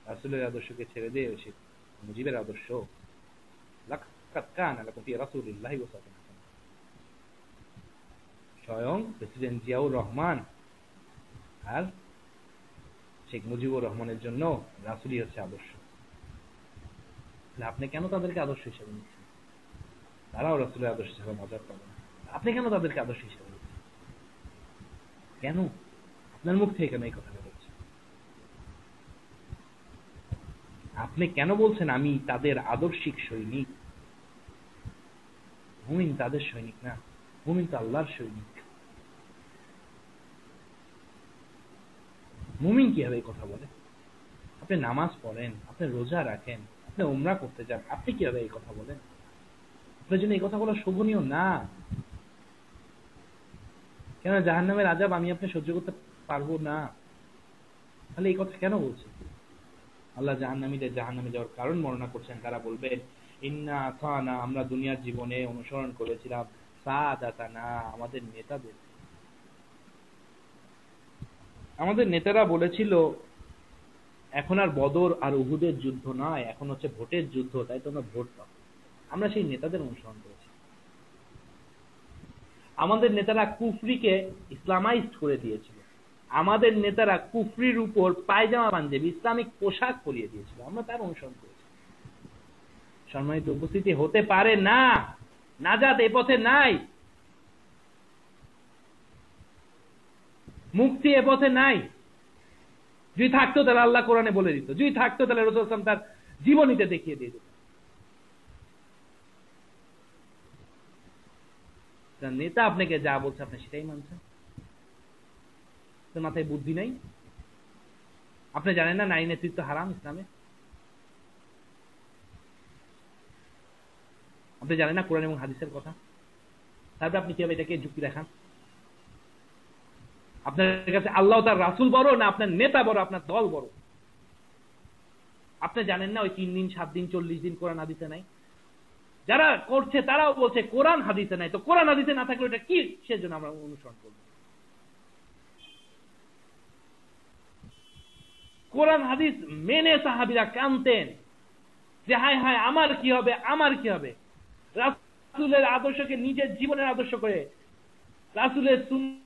[SPEAKER 1] রাসূলের আদর্শকে ছেড়ে দিয়ে মুজিবের আদর্শ। লাকাদ কানা লাকুম ফি রাসূলিল্লাহি উসওয়াতুন হাসানাহ। স্বয়ং প্রেসিডেন্ট জিয়াউর রহমান আর শেখ মুজিবুর রহমানের জন্য রাসূলই হচ্ছে আদর্শ। আপনি কেন তাদেরকে আদর্শ হিসেবে নিচ্ছেন? তারাও রাসূলের আদর্শ হিসেবে মজার পাবেন, আপনি কেন তাদেরকে আদর্শ হিসেবে নিচ্ছেন? কেন? আপনার মুখ থেকে কেন এই কথা বেরোচ্ছে? আপনি কেন বলছেন আমি তাদের আদর্শিক সৈনিক? মুমিন তাদের সৈনিক না, মুমিন তো আল্লাহর সৈনিক। মুমিন কিভাবে এই কথা বলে? আপনি নামাজ পড়েন, আপনি রোজা রাখেন, আপনি উমরা করতে যান, আপনি কিভাবে এই কথা বলেন? আপনার জন্য এই কথা বলা শোভনীয় না। কেন? জাহান্নামের আযাব আমি আপনি সহ্য করতে পারবো না, তাহলে এই কথা কেন বলছেন? আল্লাহ জাহান্নামীদের জাহান্নামে যাওয়ার কারণ বর্ণনা করছেন। তারা বলবে ইন্না আতানা, আমরা দুনিয়ার জীবনে অনুসরণ করেছিলাম সাদাতানা, আমাদের নেতাদের। আমাদের নেতারা বলেছিল এখন আর বদর আর উহুদের যুদ্ধ নয়, এখন হচ্ছে ভোটের যুদ্ধ, তাই তোমরা ভোট দাও। আমরা সেই নেতাদের অনুসরণ করেছি। আমাদের নেতারা কুফরিকে ইসলামাইজড করে দিয়েছিল, আমাদের নেতারা কুফরির উপর পায়জামা পাঞ্জাবি ইসলামিক পোশাক পরিয়ে দিয়েছিল, আমরা তার অনুসরণ করেছি। সম্মানিত উপস্থিতি, হতে পারে না, নাজাত এ পথে নাই, মুক্তি এ পথে নাই। যদি থাকতো তাহলে আল্লাহ কোরআনে বলে দিত, যদি থাকতো তাহলে রাসূল সাল্লাল্লাহু আলাইহি ওয়াসাল্লাম তার জীবনীতে দেখিয়ে দিয়ে দিত। নেতা আপনাকে যা বলছে আপনি সেটাই মানছেন, মাথায় বুদ্ধি নাই? আপনি জানেন না নারী নেতৃত্ব হারাম ইসলামে? আপনি জানেন না কোরআন এবং হাদিসের কথা? তারপরে আপনি কিভাবে এটাকে যুক্তি দেখান? আপনার কাছে আল্লাহ তার রাসূল বড় না আপনার নেতা বড়, আপনার দল বড়? আপনি জানেন না ওই 3 দিন 7 দিন 40 দিন কোরআন হাদিসে নাই? যারা করছে তারাও বলছে কোরআন হাদিসে নাই। তো কোরআন হাদিসে না থাকলে এটা কি সেজন্য আমরা অনুসরণ করব? কোরআন হাদিস মেনে সাহাবীরা কাঁদতেন যে হায় হায় আমার কি হবে, আমার কি হবে। রাসূলের আদর্শকে নিজের জীবনের আদর্শ করে, রাসূলের সুন্নাহ